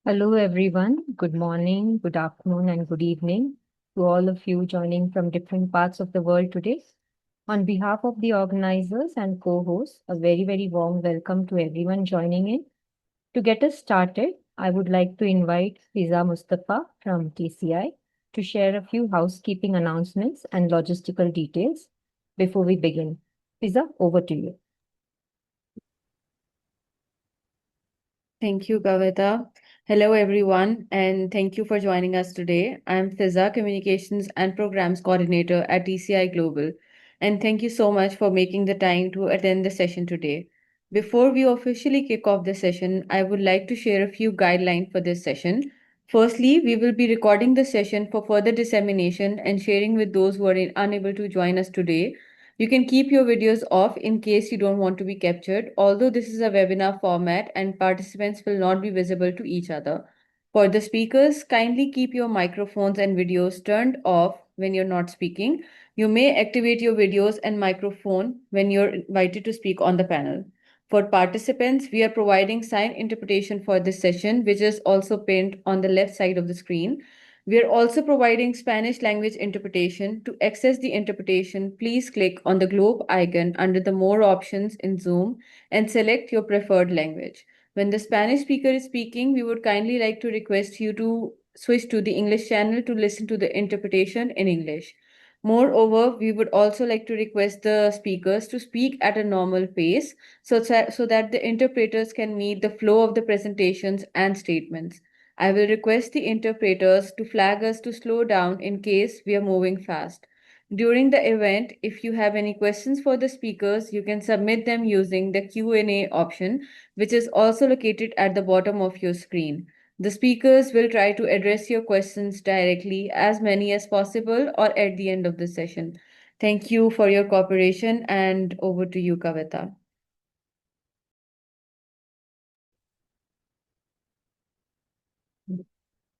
Hello, everyone. Good morning, good afternoon, and good evening to all of you joining from different parts of the world today. On behalf of the organizers and co hosts, a very, very warm welcome to everyone joining in. To get us started, I would like to invite Fiza Mustafa from TCI to share a few housekeeping announcements and logistical details before we begin. Fiza, over to you. Thank you, Kavita. Hello, everyone, and thank you for joining us today. I'm Fiza, Communications and Programs Coordinator at TCI-Global, and thank you so much for making the time to attend the session today. Before we officially kick off the session, I would like to share a few guidelines for this session. Firstly, we will be recording the session for further dissemination and sharing with those who are unable to join us today. You can keep your videos off in case you don't want to be captured, although this is a webinar format and participants will not be visible to each other. For the speakers, kindly keep your microphones and videos turned off when you're not speaking. You may activate your videos and microphone when you're invited to speak on the panel. For participants, we are providing sign interpretation for this session, which is also pinned on the left side of the screen. We are also providing Spanish language interpretation. To access the interpretation, please click on the globe icon under the More options in Zoom and select your preferred language. When the Spanish speaker is speaking, we would kindly like to request you to switch to the English channel to listen to the interpretation in English. Moreover, we would also like to request the speakers to speak at a normal pace so that the interpreters can meet the flow of the presentations and statements. I will request the interpreters to flag us to slow down in case we are moving fast. During the event, if you have any questions for the speakers, you can submit them using the Q&A option, which is also located at the bottom of your screen. The speakers will try to address your questions directly, as many as possible, or at the end of the session. Thank you for your cooperation, and over to you, Kavita.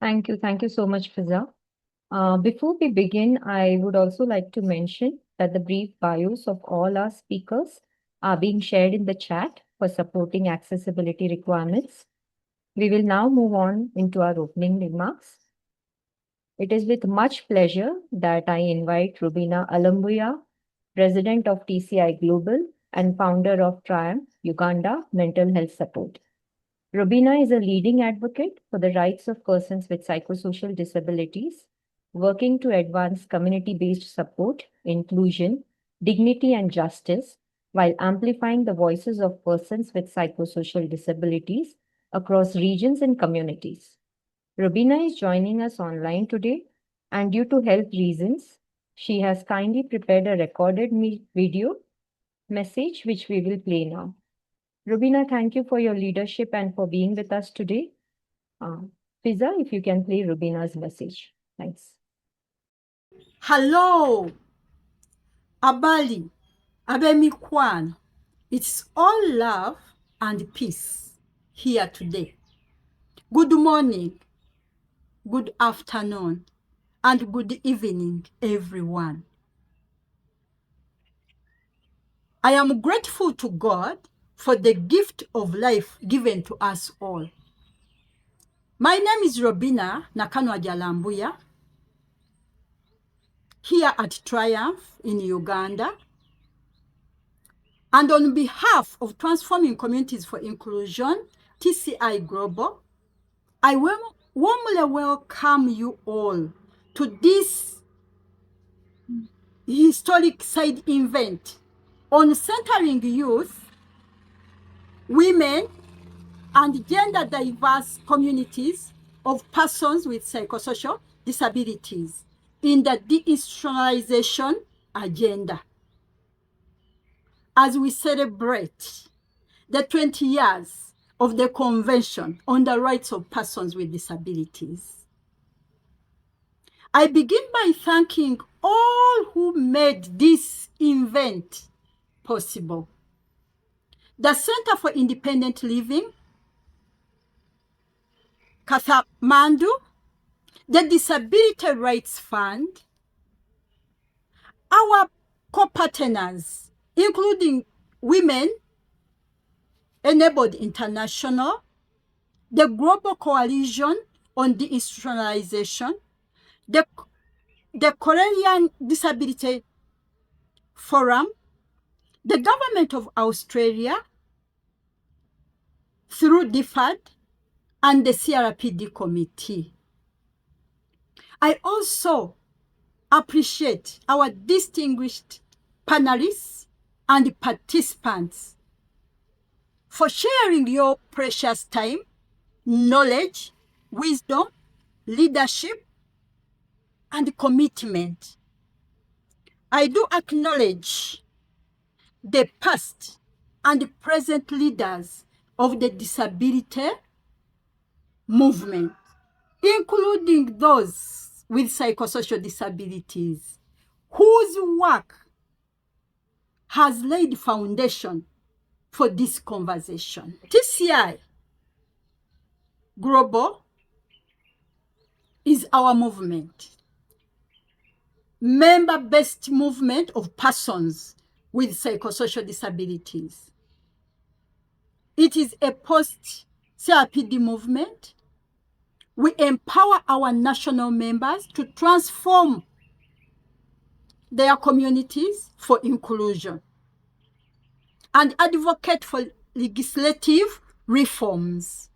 Thank you. Thank you so much, Fiza. Before we begin, I would also like to mention that the brief bios of all our speakers are being shared in the chat for supporting accessibility requirements. We will now move on into our opening remarks. It is with much pleasure that I invite Rubina Alambuya, President of TCI Global and founder of Triumph Uganda Mental Health Support. Rubina is a leading advocate for the rights of persons with psychosocial disabilities, working to advance community based support, inclusion, dignity, and justice while amplifying the voices of persons with psychosocial disabilities across regions and communities. Rubina is joining us online today, and due to health reasons, she has kindly prepared a recorded video message which we will play now. Rubina, thank you for your leadership and for being with us today. Uh, Fiza, if you can play Rubina's message. Thanks. Hello, Abali, Abemikwano. It's all love and peace here today. Good morning, good afternoon, and good evening, everyone. I am grateful to God for the gift of life given to us all. My name is Robina Nakanwa Jalambuya, here at Triumph in Uganda. And on behalf of Transforming Communities for Inclusion, TCI-Global, I warmly welcome you all to this historic side event on centering youth, women, and gender diverse communities of persons with psychosocial disabilities in the deinstitutionalization agenda. As we celebrate the 20 years of the Convention on the Rights of Persons with Disabilities, I begin by thanking all who made this event possible. The Center for Independent Living, Kathmandu, the Disability Rights Fund, our co-partners, including Women Enabled International, the Global Coalition on Deinstitutionalization, the Korean Disability Forum, the Government of Australia through DFAD, and the CRPD Committee. I also appreciate our distinguished panelists and participants for sharing your precious time, knowledge, wisdom, leadership, and commitment. I do acknowledge the past and present leaders of the disability movement, including those with psychosocial disabilities, whose work has laid foundation for this conversation. TCI Global is our movement, member-based movement of persons with psychosocial disabilities. It is a post-CRPD movement. We empower our national members to transform their communities for inclusion and advocate for legislative reforms.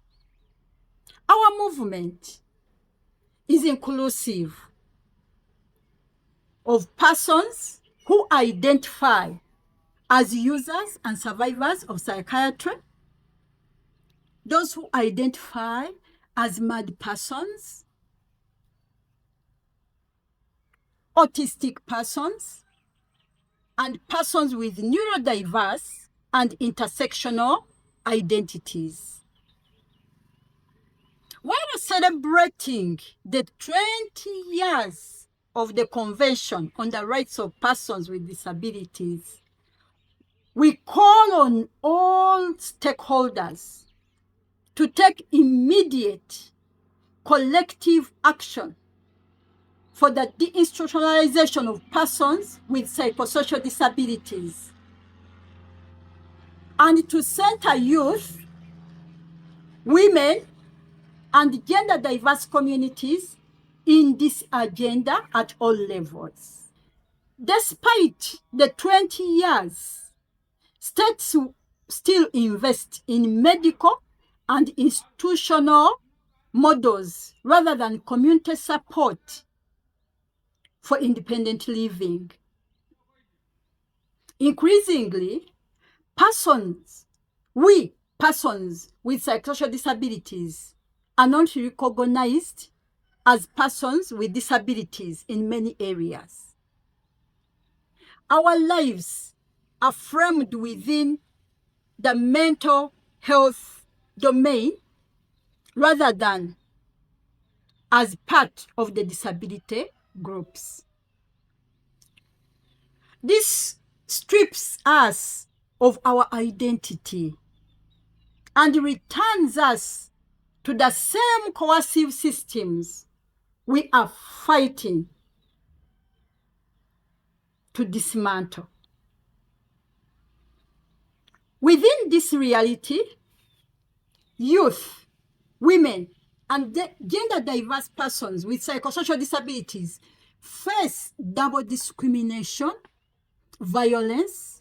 Our movement is inclusive of persons who identify as users and survivors of psychiatry, those who identify as mad persons, autistic persons, and persons with neurodiverse and intersectional identities. While celebrating the 20 years of the Convention on the Rights of Persons with Disabilities, we call on all stakeholders to take immediate collective action for the deinstitutionalization of persons with psychosocial disabilities and to center youth, women, and gender diverse communities in this agenda at all levels. Despite the 20 years, states still invest in medical and institutional models rather than community support for independent living. Increasingly, persons with psychosocial disabilities are not recognized as persons with disabilities in many areas. Our lives are framed within the mental health domain rather than as part of the disability groups. This strips us of our identity and returns us to the same coercive systems we are fighting to dismantle. Within this reality, youth, women, and gender diverse persons with psychosocial disabilities face double discrimination, violence,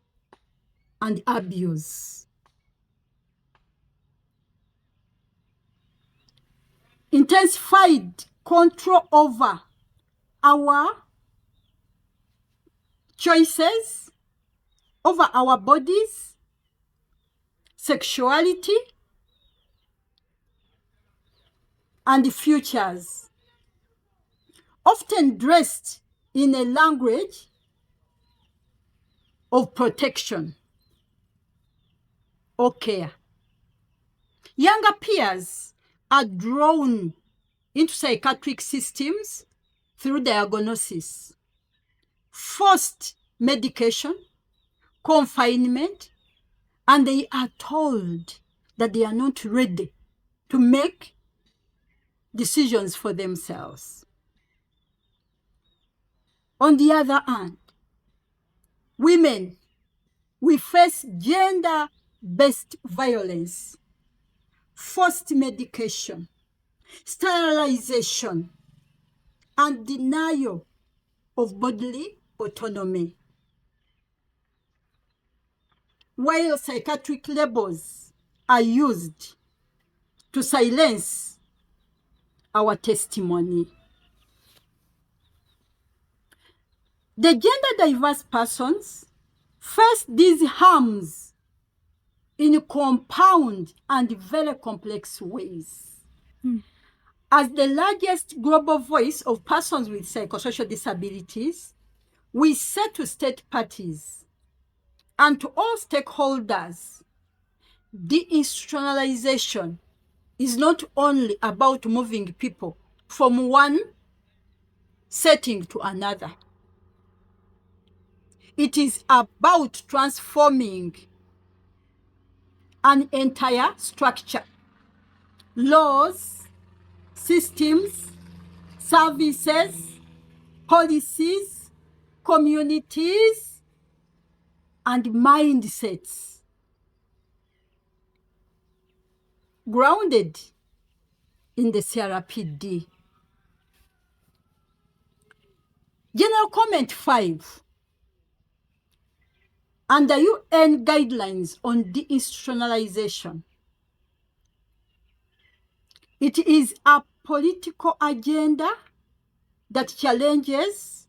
and abuse. Intensified control over our choices, over our bodies, sexuality, and futures, often dressed in a language of protection or care. Younger peers are drawn into psychiatric systems through diagnosis, forced medication, confinement, and they are told that they are not ready to make decisions for themselves. On the other hand, women, we face gender-based violence, forced medication, sterilization, and denial of bodily autonomy. While psychiatric labels are used to silence our testimony. The gender diverse persons face these harms in compound and very complex ways. As the largest global voice of persons with psychosocial disabilities, we say to state parties and to all stakeholders, deinstitutionalization is not only about moving people from one setting to another. It is about transforming an entire structure, laws, systems, services, policies, communities, and mindsets grounded in the CRPD. General Comment 5. Under UN guidelines on deinstitutionalization, it is a political agenda that challenges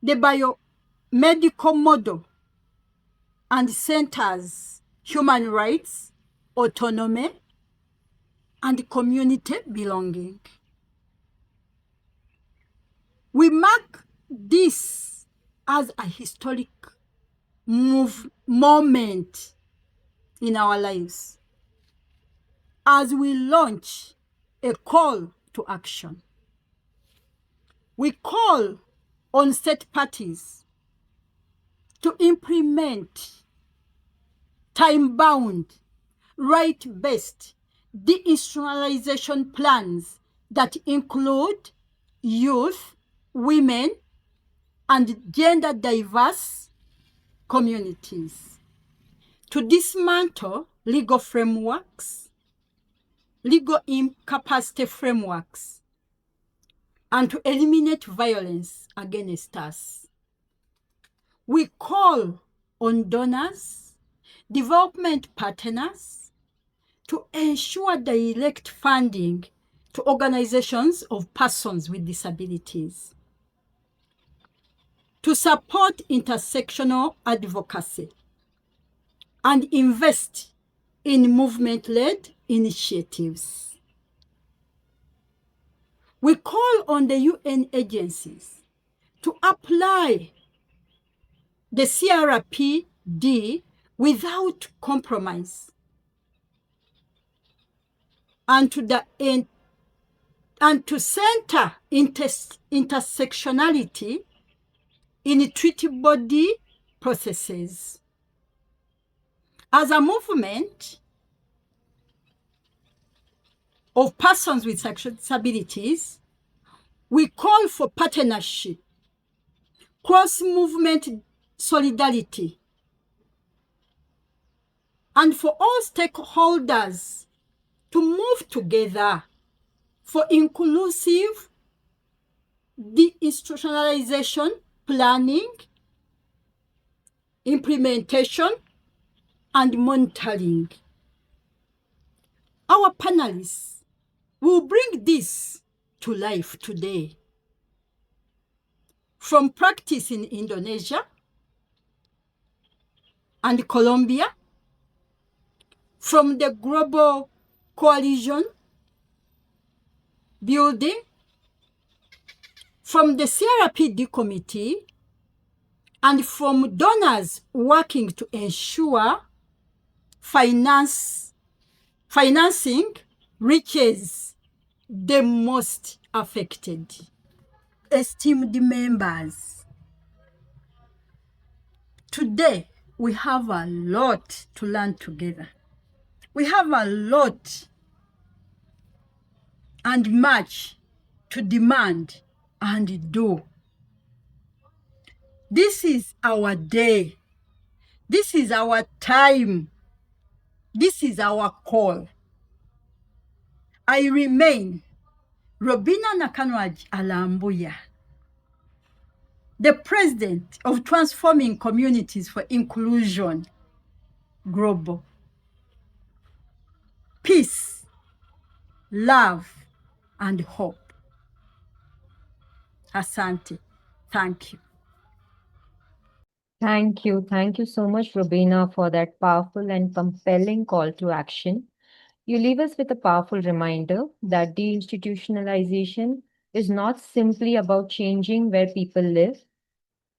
the biomedical model and centers human rights, autonomy, and community belonging. We mark this as a historic moment in our lives as we launch a call to action. We call on state parties to implement time-bound, right-based deinstitutionalization plans that include youth, women, and gender diverse communities, to dismantle legal frameworks, legal incapacity frameworks, and to eliminate violence against us. We call on donors, development partners, to ensure direct funding to organizations of persons with disabilities, to support intersectional advocacy, and invest in movement-led initiatives. We call on the UN agencies to apply the CRPD without compromise and to center intersectionality in treaty body processes. As a movement of persons with sexual disabilities, we call for partnership, cross-movement solidarity, and for all stakeholders to move together for inclusive deinstitutionalization planning, implementation, and monitoring. Our panelists will bring this to life today. From practice in Indonesia and Colombia, from the global coalition building, from the CRPD committee, and from donors working to ensure financing reaches the most affected. Esteemed members, today we have a lot to learn together. We have a lot and much to demand and do. This is our day. This is our time. This is our call. I remain Robina Nakanwaj Alambuya, the President of Transforming Communities for Inclusion Global. Peace, love, and hope. Asante. Thank you. Thank you. Thank you so much, Rubina, for that powerful and compelling call to action. You leave us with a powerful reminder that deinstitutionalization is not simply about changing where people live,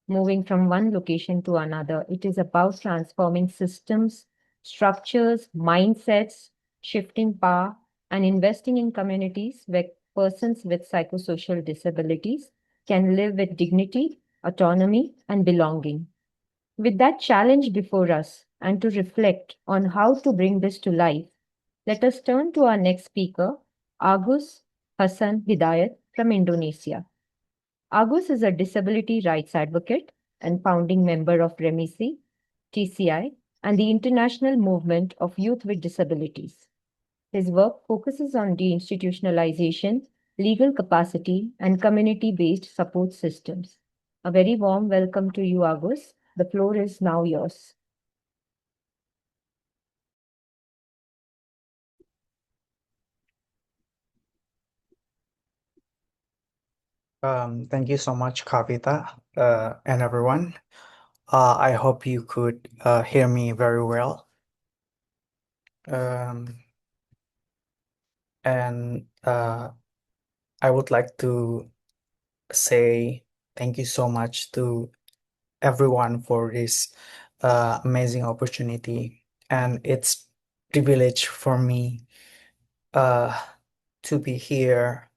moving from one location to another. It is about transforming systems, structures, mindsets, shifting power, and investing in communities where persons with psychosocial disabilities can live with dignity, autonomy, and belonging. With that challenge before us, and to reflect on how to bring this to life, let us turn to our next speaker, Agus Hassan Hidayat from Indonesia. Agus is a disability rights advocate and founding member of REMISI, TCI, and the International Movement of Youth with Disabilities. His work focuses on deinstitutionalization, legal capacity, and community-based support systems. A very warm welcome to you, Agus. The floor is now yours. Thank you so much, Kavita, and everyone. I hope you could hear me very well. And I would like to say thank you so much to everyone for this amazing opportunity. And it's privilege for me to be here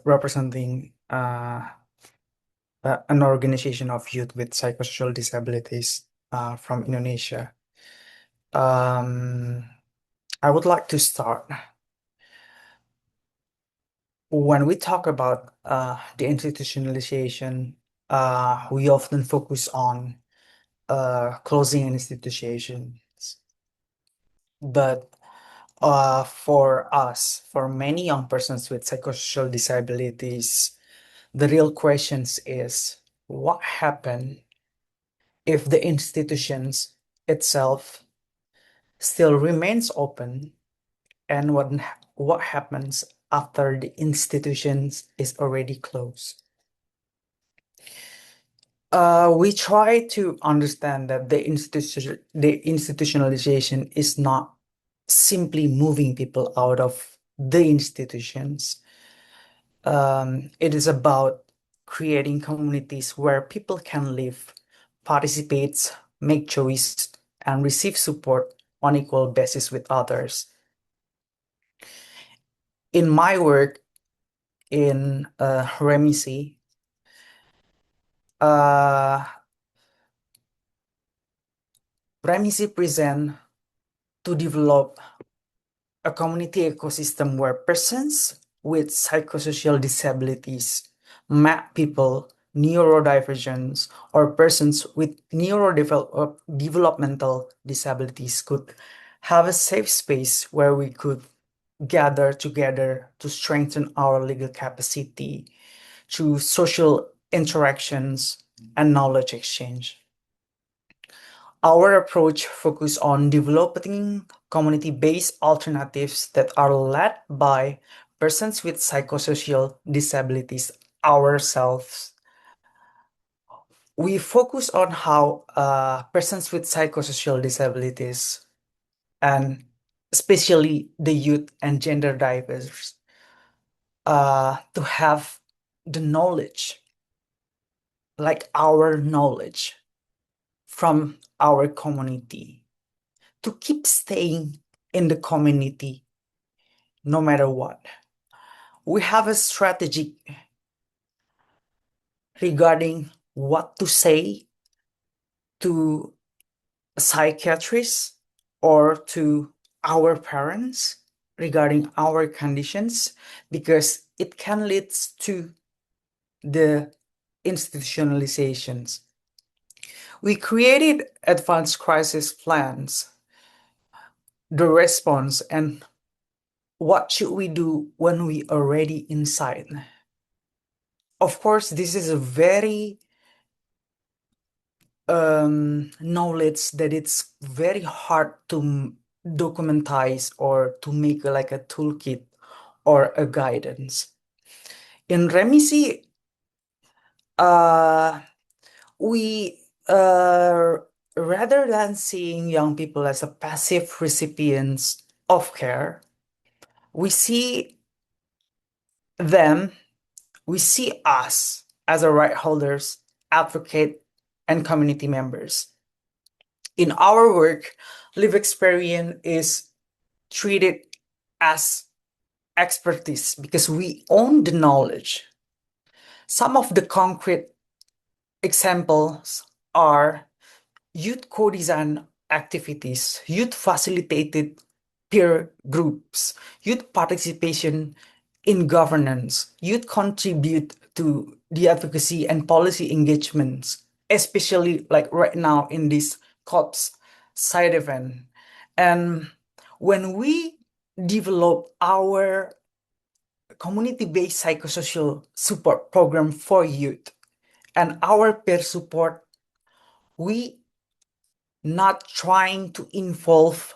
representing an organization of youth with psychosocial disabilities from Indonesia. I would like to start. When we talk about the institutionalization, we often focus on closing institutions. But for us, for many young persons with psychosocial disabilities, the real questions is what happened if the institutions itself still remains open, and what happens after the institutions is already closed. We try to understand that the institutionalization is not simply moving people out of the institutions. It is about creating communities where people can live, participate, make choice, and receive support on equal basis with others. In my work in REMISI, REMISI present to develop a community ecosystem where persons with psychosocial disabilities, MAP people, neurodivergence, or persons with neurodevelopmental disabilities could have a safe space where we could gather together to strengthen our legal capacity through social interactions and knowledge exchange. Our approach focuses on developing community-based alternatives that are led by persons with psychosocial disabilities ourselves. We focus on how persons with psychosocial disabilities, and especially the youth and gender diverse, to have the knowledge, like our knowledge from our community, to keep staying in the community no matter what. We have a strategy regarding what to say to a psychiatrist or to our parents regarding our conditions, because it can lead to the institutionalizations. We created advanced crisis plans the response, and what should we do when we are already inside. Of course, this is a very knowledge that it's very hard to documentize or to make like a toolkit or a guidance. In Remisi, we rather than seeing young people as a passive recipients of care, we see them, we see us as a right holders, advocate, and community members. In our work, live experience is treated as expertise because we own the knowledge. Some of the concrete examples are youth co-design activities, youth facilitated peer groups, youth participation in governance, youth contribute to the advocacy and policy engagements, especially like right now in this COPS side event. And when we develop our community-based psychosocial support program for youth and our peer support, we not trying to involve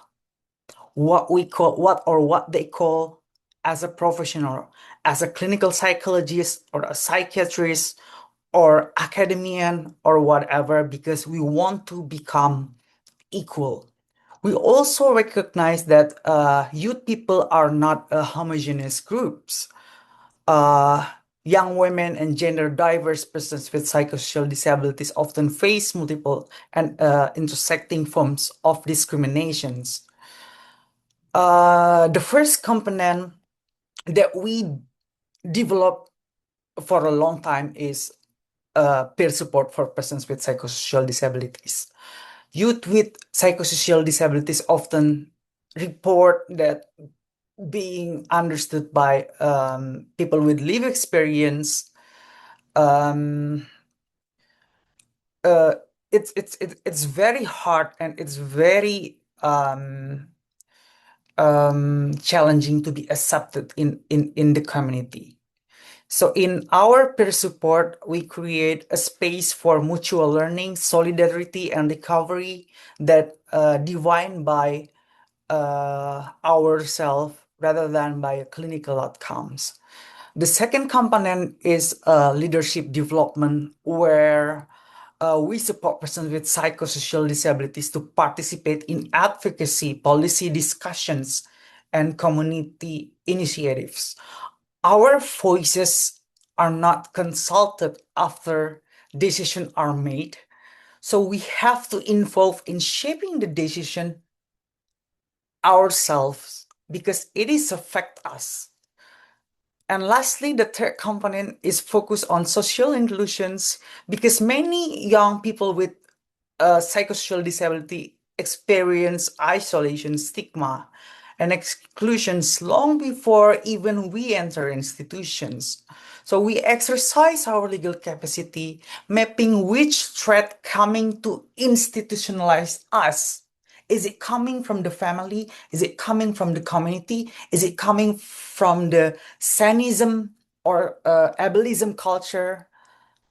what they call as a professional, as a clinical psychologist or a psychiatrist or academician or whatever, because we want to become equal. We also recognize that youth people are not homogeneous groups. Young women and gender diverse persons with psychosocial disabilities often face multiple and intersecting forms of discriminations. The first component that we developed for a long time is peer support for persons with psychosocial disabilities. Youth with psychosocial disabilities often report that being understood by people with lived experience, it's very hard and it's very challenging to be accepted in the community. So in our peer support, we create a space for mutual learning, solidarity, and recovery that defined by ourselves rather than by clinical outcomes. The second component is leadership development, where we support persons with psychosocial disabilities to participate in advocacy, policy discussions, and community initiatives. Our voices are not consulted after decisions are made, so we have to involve in shaping the decision ourselves because it is affect us. And lastly, the third component is focused on social inclusions because many young people with psychosocial disability experience isolation, stigma, and exclusions long before even we enter institutions. So we exercise our legal capacity, mapping which threat coming to institutionalize us. Is it coming from the family? Is it coming from the community? Is it coming from the sanism or ableism culture?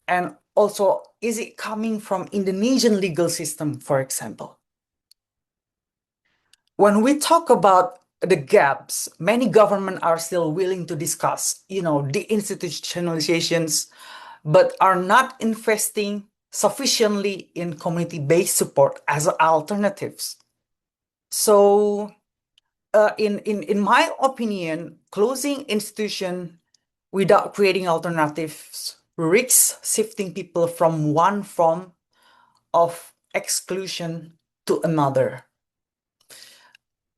And also, is it coming from Indonesian legal system, for example? When we talk about the gaps, many governments are still willing to discuss, the institutionalizations, but are not investing sufficiently in community-based support as alternatives. So, in my opinion, closing institution without creating alternatives risks shifting people from one form of exclusion to another.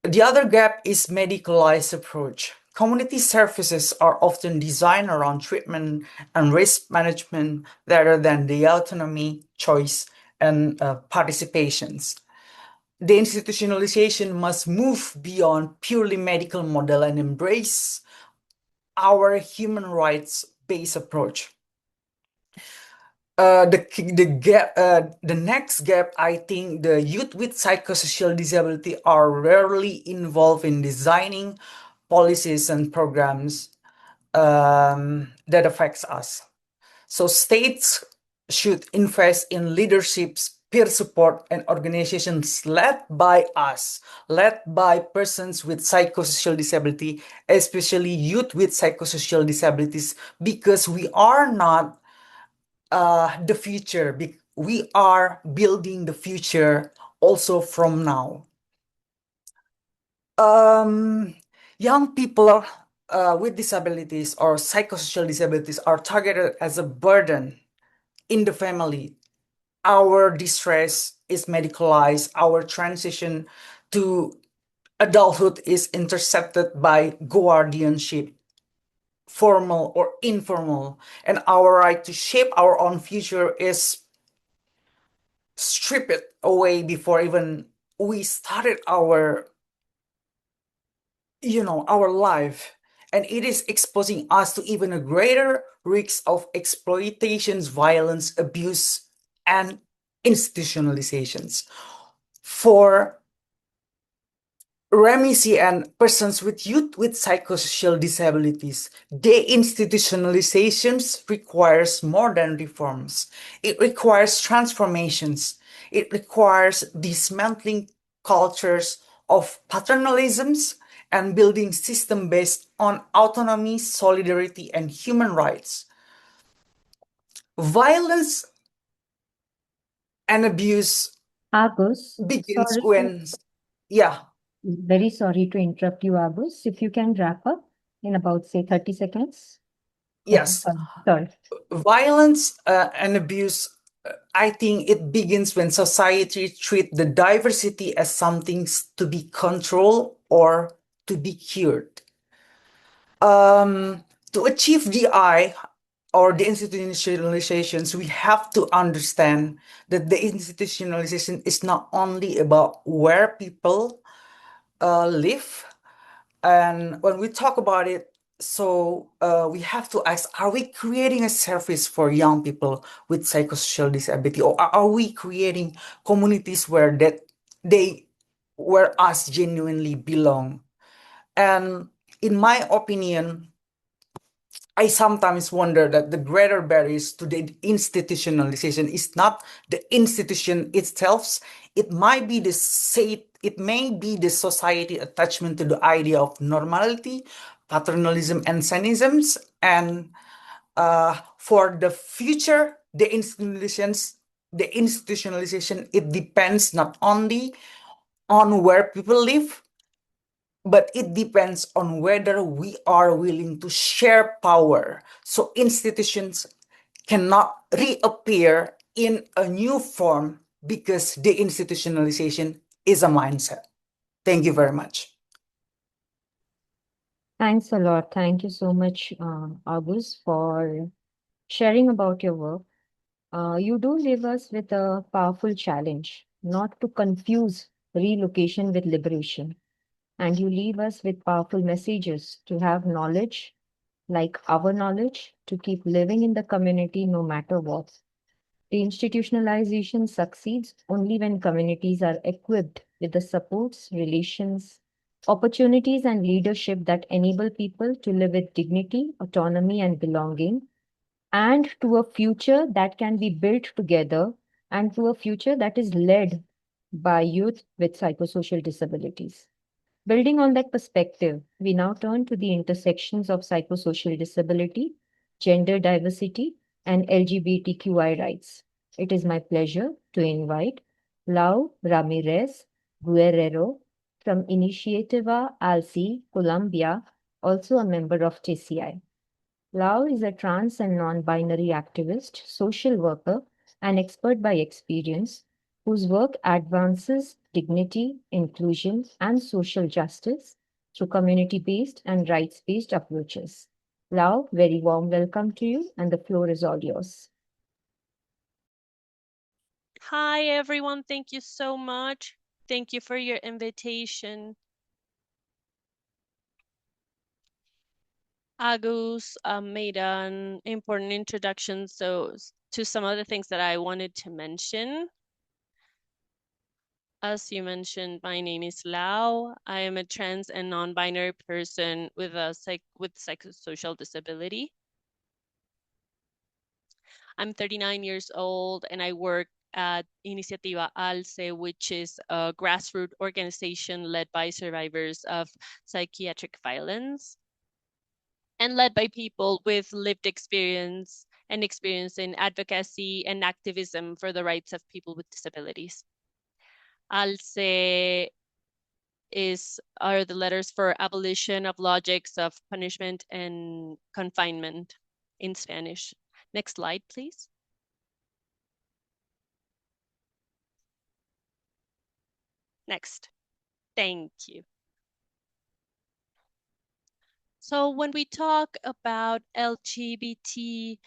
The other gap is medicalized approach. Community services are often designed around treatment and risk management rather than the autonomy, choice, and participations. The institutionalization must move beyond purely medical model and embrace our human rights-based approach. the next gap, I think the youth with psychosocial disability are rarely involved in designing policies and programs that affects us. So states should invest in leaderships, peer support, and organizations led by us, led by persons with psychosocial disability, especially youth with psychosocial disabilities, because we are not the future. We are building the future also from now. Young people with disabilities or psychosocial disabilities are targeted as a burden in the family. Our distress is medicalized. Our transition to adulthood is intercepted by guardianship, formal or informal, and our right to shape our own future is stripped away before even we started our our life, and it is exposing us to even a greater risk of exploitations, violence, abuse, and institutionalizations. For Remisi and persons with youth with psychosocial disabilities, deinstitutionalizations requires more than reforms. It requires transformations. It requires dismantling cultures of paternalisms and building system based on autonomy, solidarity, and human rights. Violence and abuse Agus, begins sorry to, when, yeah, very sorry to interrupt you, Agus. If you can wrap up in about, say, 30 seconds. Okay, yes. sorry. Violence and abuse, I think it begins when society treat the diversity as something to be controlled or to be cured. To achieve DI or the institutionalizations, we have to understand that the institutionalization is not only about where people live. And when we talk about it, so we have to ask, are we creating a service for young people with psychosocial disability, or are we creating communities where us genuinely belong? And in my opinion, I sometimes wonder that the greater barriers to the institutionalization is not the institution itself. It might be it may be the society attachment to the idea of normality, paternalism, and cynicisms. And for the future, the institutionalization, it depends not only on where people live, but it depends on whether we are willing to share power. So institutions cannot reappear in a new form because the institutionalization is a mindset. Thank you very much. Thanks a lot. Thank you so much, Agus, for sharing about your work. You do leave us with a powerful challenge, not to confuse relocation with liberation. And you leave us with powerful messages to have knowledge, like our knowledge, to keep living in the community no matter what. The institutionalization succeeds only when communities are equipped with the supports, relations, opportunities, and leadership that enable people to live with dignity, autonomy, and belonging, and to a future that can be built together, and to a future that is led by youth with psychosocial disabilities. Building on that perspective, we now turn to the intersections of psychosocial disability, gender diversity, and LGBTQI rights. It is my pleasure to invite Lau Ramirez Guerrero from Iniciativa ALSI, Colombia, also a member of TCI. Lau is a trans and non-binary activist, social worker, and expert by experience whose work advances dignity, inclusion, and social justice through community-based and rights-based approaches. Lau, very warm welcome to you, and the floor is all yours. Hi, everyone. Thank you so much. Thank you for your invitation. Agus made an important introduction, so to some other things that I wanted to mention. As you mentioned, my name is Lau. I am a trans and non-binary person with a psychosocial disability. I'm 39 years old and I work at Iniciativa ALCE, which is a grassroots organization led by survivors of psychiatric violence and led by people with lived experience and experience in advocacy and activism for the rights of people with disabilities. ALCE are the letters for abolition of logics of punishment and confinement in Spanish. Next slide, please. Next. Thank you. So when we talk about LGBTIQ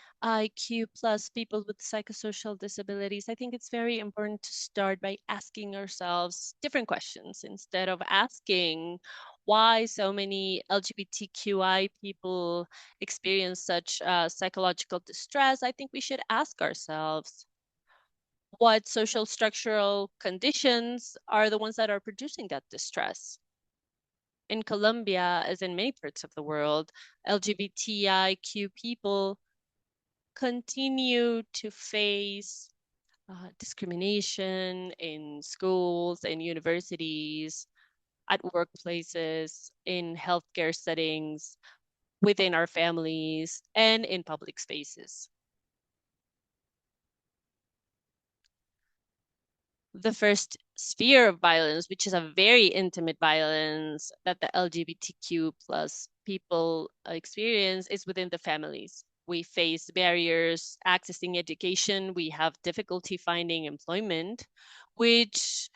plus people with psychosocial disabilities, I think it's very important to start by asking ourselves different questions instead of asking why so many LGBTQI people experience such psychological distress. I think we should ask ourselves what social structural conditions are the ones that are producing that distress. In Colombia, as in many parts of the world, LGBTIQ people continue to face discrimination in schools and universities, at workplaces, in healthcare settings, within our families, and in public spaces. The first sphere of violence, which is a very intimate violence that the LGBTQ plus people experience, is within the families. We face barriers accessing education. We have difficulty finding employment, which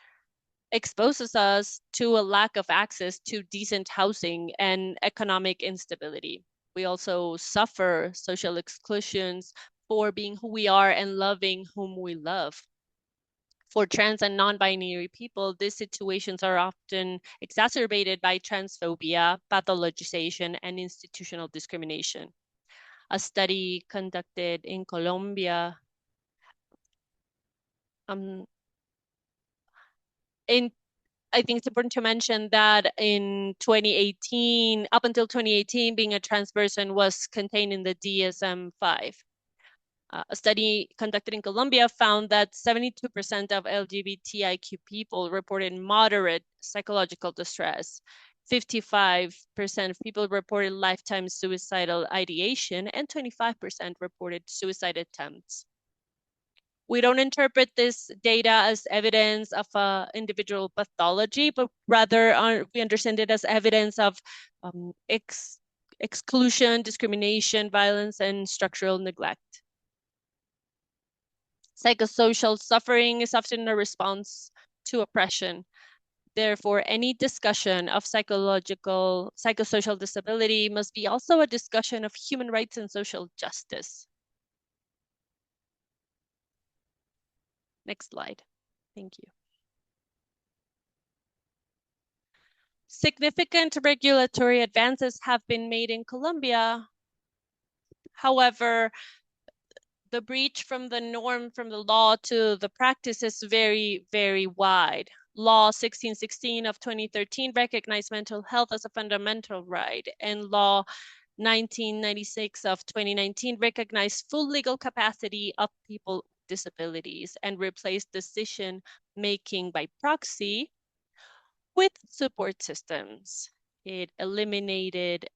exposes us to a lack of access to decent housing and economic instability. We also suffer social exclusions for being who we are and loving whom we love. For trans and non-binary people, these situations are often exacerbated by transphobia, pathologization, and institutional discrimination. A study conducted in Colombia I think it's important to mention that in 2018, up until 2018, being a trans person was contained in the DSM-5. A study conducted in Colombia found that 72% of LGBTIQ people reported moderate psychological distress. 55% of people reported lifetime suicidal ideation, and 25% reported suicide attempts. We don't interpret this data as evidence of individual pathology, but rather we understand it as evidence of exclusion, discrimination, violence, and structural neglect. Psychosocial suffering is often a response to oppression. Therefore, any discussion of psychosocial disability must be also a discussion of human rights and social justice. Next slide. Thank you. Significant regulatory advances have been made in Colombia. However, the breach from the norm, from the law to the practice is very, very wide. Law 1616 of 2013 recognized mental health as a fundamental right, and Law 1996 of 2019 recognized full legal capacity of people with disabilities and replaced decision-making by proxy with support systems. It eliminated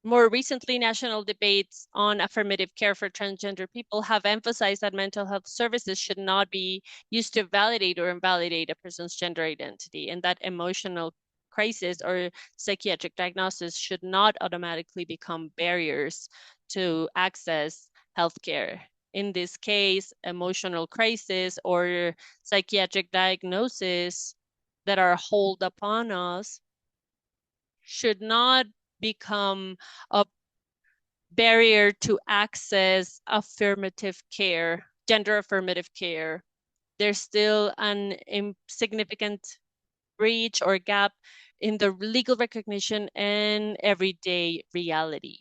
more recently, national debates on affirmative care for transgender people have emphasized that mental health services should not be used to validate or invalidate a person's gender identity, and that emotional crisis or psychiatric diagnosis should not automatically become barriers to access healthcare. In this case, emotional crisis or psychiatric diagnosis that are hauled upon us should not become a barrier to access affirmative care, gender affirmative care, There's still an significant breach or gap in the legal recognition and everyday reality.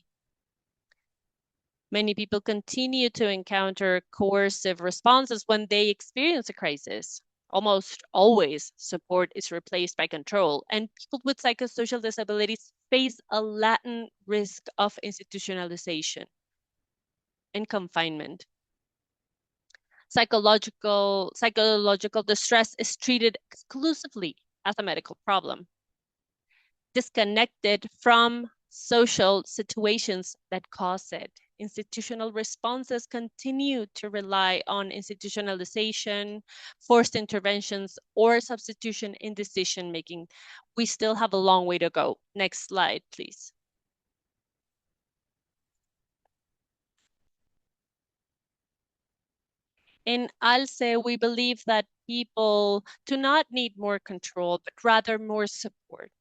Many people continue to encounter coercive responses when they experience a crisis. Almost always, support is replaced by control, and people with psychosocial disabilities face a latent risk of institutionalization and confinement. Psychological distress is treated exclusively as a medical problem, disconnected from social situations that cause it. Institutional responses continue to rely on institutionalization, forced interventions, or substitution in decision making. We still have a long way to go. Next slide, please. In ALCE, we believe that people do not need more control, but rather more support.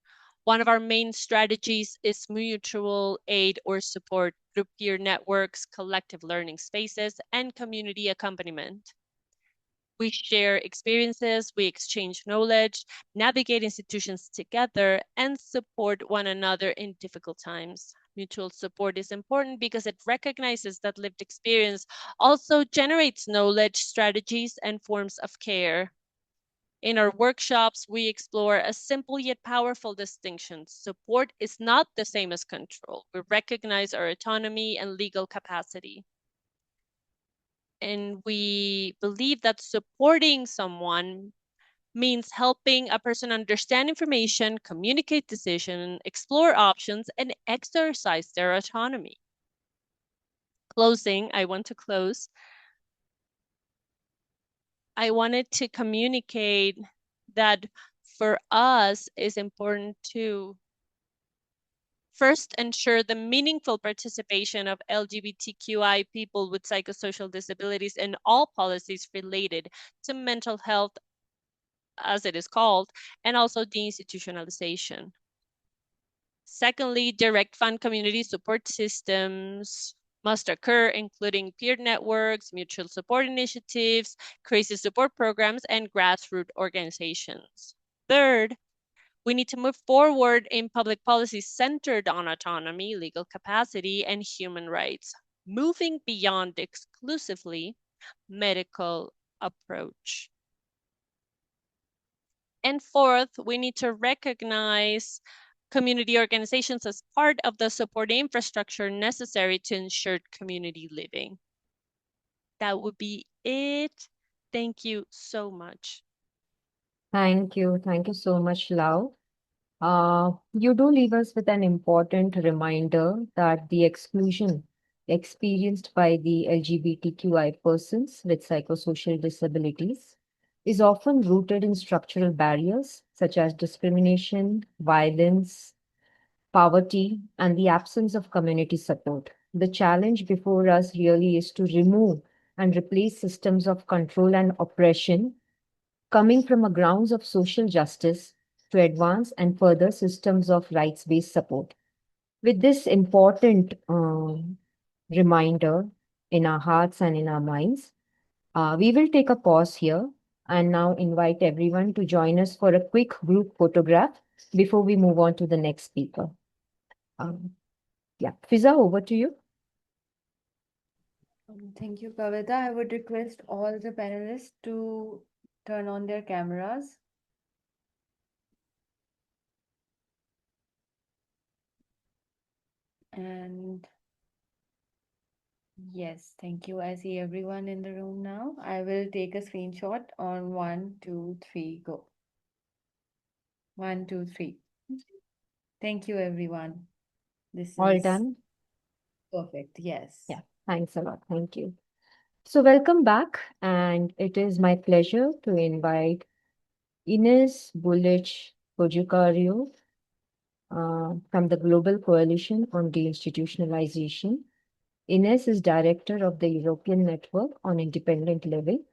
One of our main strategies is mutual aid or support through peer networks, collective learning spaces, and community accompaniment. We share experiences, we exchange knowledge, navigate institutions together, and support one another in difficult times. Mutual support is important because it recognizes that lived experience also generates knowledge, strategies, and forms of care. In our workshops, we explore a simple yet powerful distinction. Support is not the same as control. We recognize our autonomy and legal capacity. And we believe that supporting someone means helping a person understand information, communicate decision, explore options, and exercise their autonomy. Closing, I want to close. I wanted to communicate that for us it's important to first ensure the meaningful participation of LGBTQI people with psychosocial disabilities in all policies related to mental health, as it is called, and also deinstitutionalization. Secondly, direct fund community support systems must occur, including peer networks, mutual support initiatives, crisis support programs, and grassroots organizations. Third, we need to move forward in public policy centered on autonomy, legal capacity, and human rights, moving beyond exclusively medical approach. And fourth, we need to recognize community organizations as part of the support infrastructure necessary to ensure community living. That would be it. Thank you so much. Thank you. Thank you so much, Lau. You do leave us with an important reminder that the exclusion experienced by the LGBTQI persons with psychosocial disabilities is often rooted in structural barriers such as discrimination, violence, poverty, and the absence of community support. The challenge before us really is to remove and replace systems of control and oppression coming from a grounds of social justice to advance and further systems of rights-based support. With this important reminder in our hearts and in our minds, we will take a pause here and now invite everyone to join us for a quick group photograph before we move on to the next speaker. Yeah, Fiza, over to you. Thank you, Kavita. I would request all the panelists to turn on their cameras. And yes, thank you. I see everyone in the room now. I will take a screenshot on 1, 2, 3, go. 1, 2, 3. Thank you, everyone. This All is done? perfect. Yes. Yeah, thanks a lot. Thank you. So welcome back, and it is my pleasure to invite Ines Bullich Bojukario from the Global Coalition on Deinstitutionalization. Ines is director of the European Network on Independent Living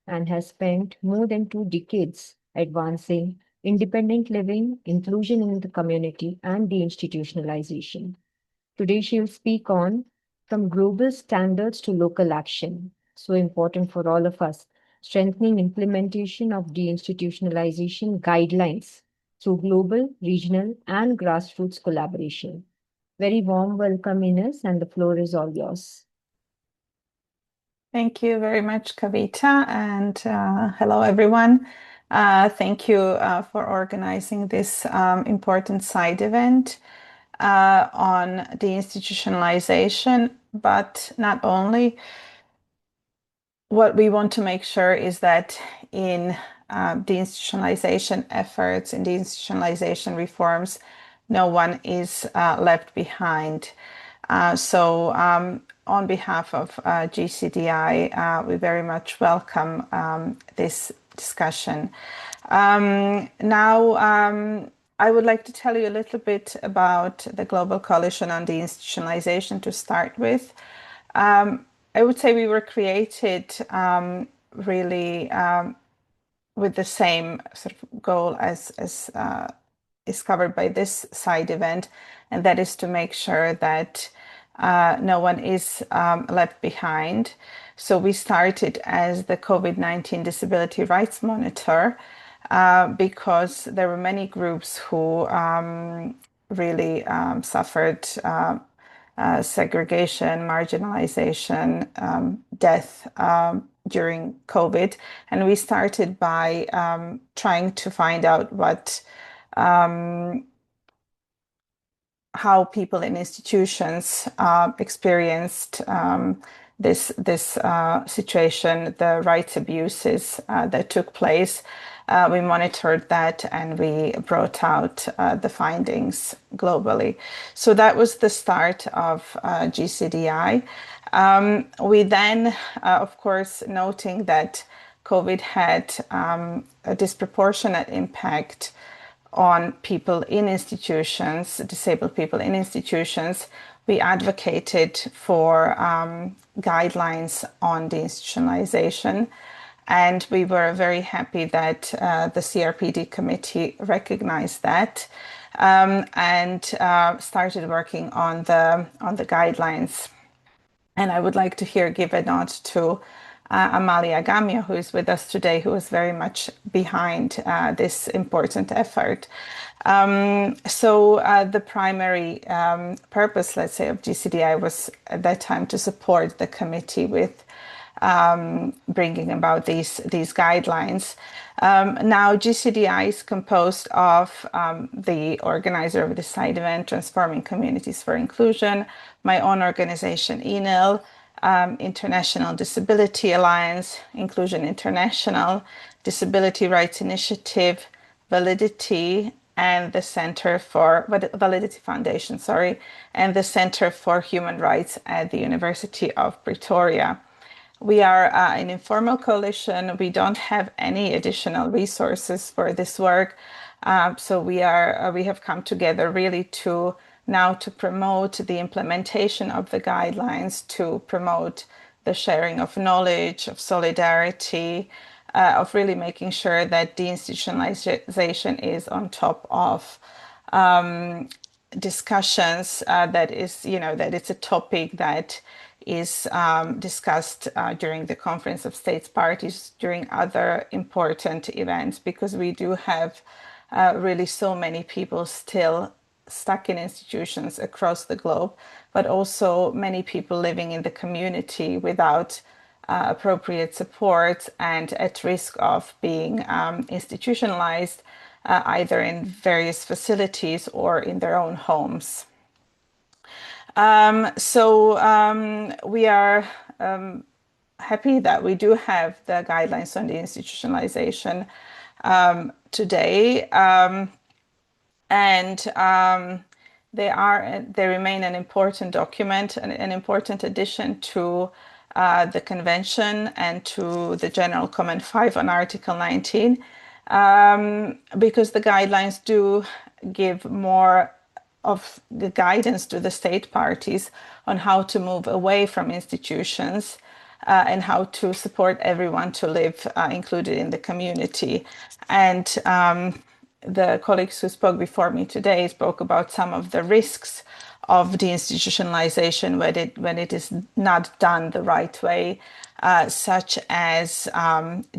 and has spent more than 2 decades advancing independent living, inclusion in the community, and deinstitutionalization. Today, she'll speak on from global standards to local action. So important for all of us strengthening implementation of deinstitutionalization guidelines through global, regional, and grassroots collaboration. Very warm welcome, Ines, and the floor is all yours. Thank you very much, Kavita, and hello, everyone. Thank you for organizing this important side event on deinstitutionalization, but not only. What we want to make sure is that in deinstitutionalization efforts, in deinstitutionalization reforms, no one is left behind. On behalf of GCDI, we very much welcome this discussion. I would like to tell you a little bit about the Global Coalition on Deinstitutionalization to start with. I would say we were created really with the same sort of goal as is covered by this side event, and that is to make sure that no one is left behind. So we started as the COVID-19 Disability Rights Monitor because there were many groups who really suffered segregation, marginalization, death during COVID. And we started by trying to find out how people in institutions experienced this situation, the rights abuses that took place. We monitored that and we brought out the findings globally. So that was the start of GCDI. We then, of course, noting that COVID had a disproportionate impact on people in institutions, disabled people in institutions, we advocated for guidelines on deinstitutionalization. And we were very happy that the CRPD committee recognized that and started working on the guidelines. And I would like to give a nod to Amalia Gamio, who is with us today, who was very much behind this important effort. The primary purpose, let's say, of GCDI was at that time to support the committee with bringing about these guidelines. Now GCDI is composed of the organizer of the side event, Transforming Communities for Inclusion, my own organization, ENIL, International Disability Alliance, Inclusion International, Disability Rights Initiative, Validity, and the Center for Validity Foundation, and the Center for Human Rights at the University of Pretoria. We are an informal coalition. We don't have any additional resources for this work. So we have come together really to promote the implementation of the guidelines, to promote the sharing of knowledge, of solidarity, of really making sure that deinstitutionalization is on top of discussions, that it's a topic that is discussed during the Conference of States Parties, during other important events, because we do have really so many people still stuck in institutions across the globe, but also many people living in the community without appropriate support and at risk of being institutionalized either in various facilities or in their own homes. We are happy that we do have the guidelines on the institutionalization today, and they remain an important document, an important addition to the convention and to the General Comment 5 on Article 19, because the guidelines do give more of the guidance to the state parties on how to move away from institutions and how to support everyone to live included in the community. And the colleagues who spoke before me today spoke about some of the risks of deinstitutionalization when it is not done the right way. such as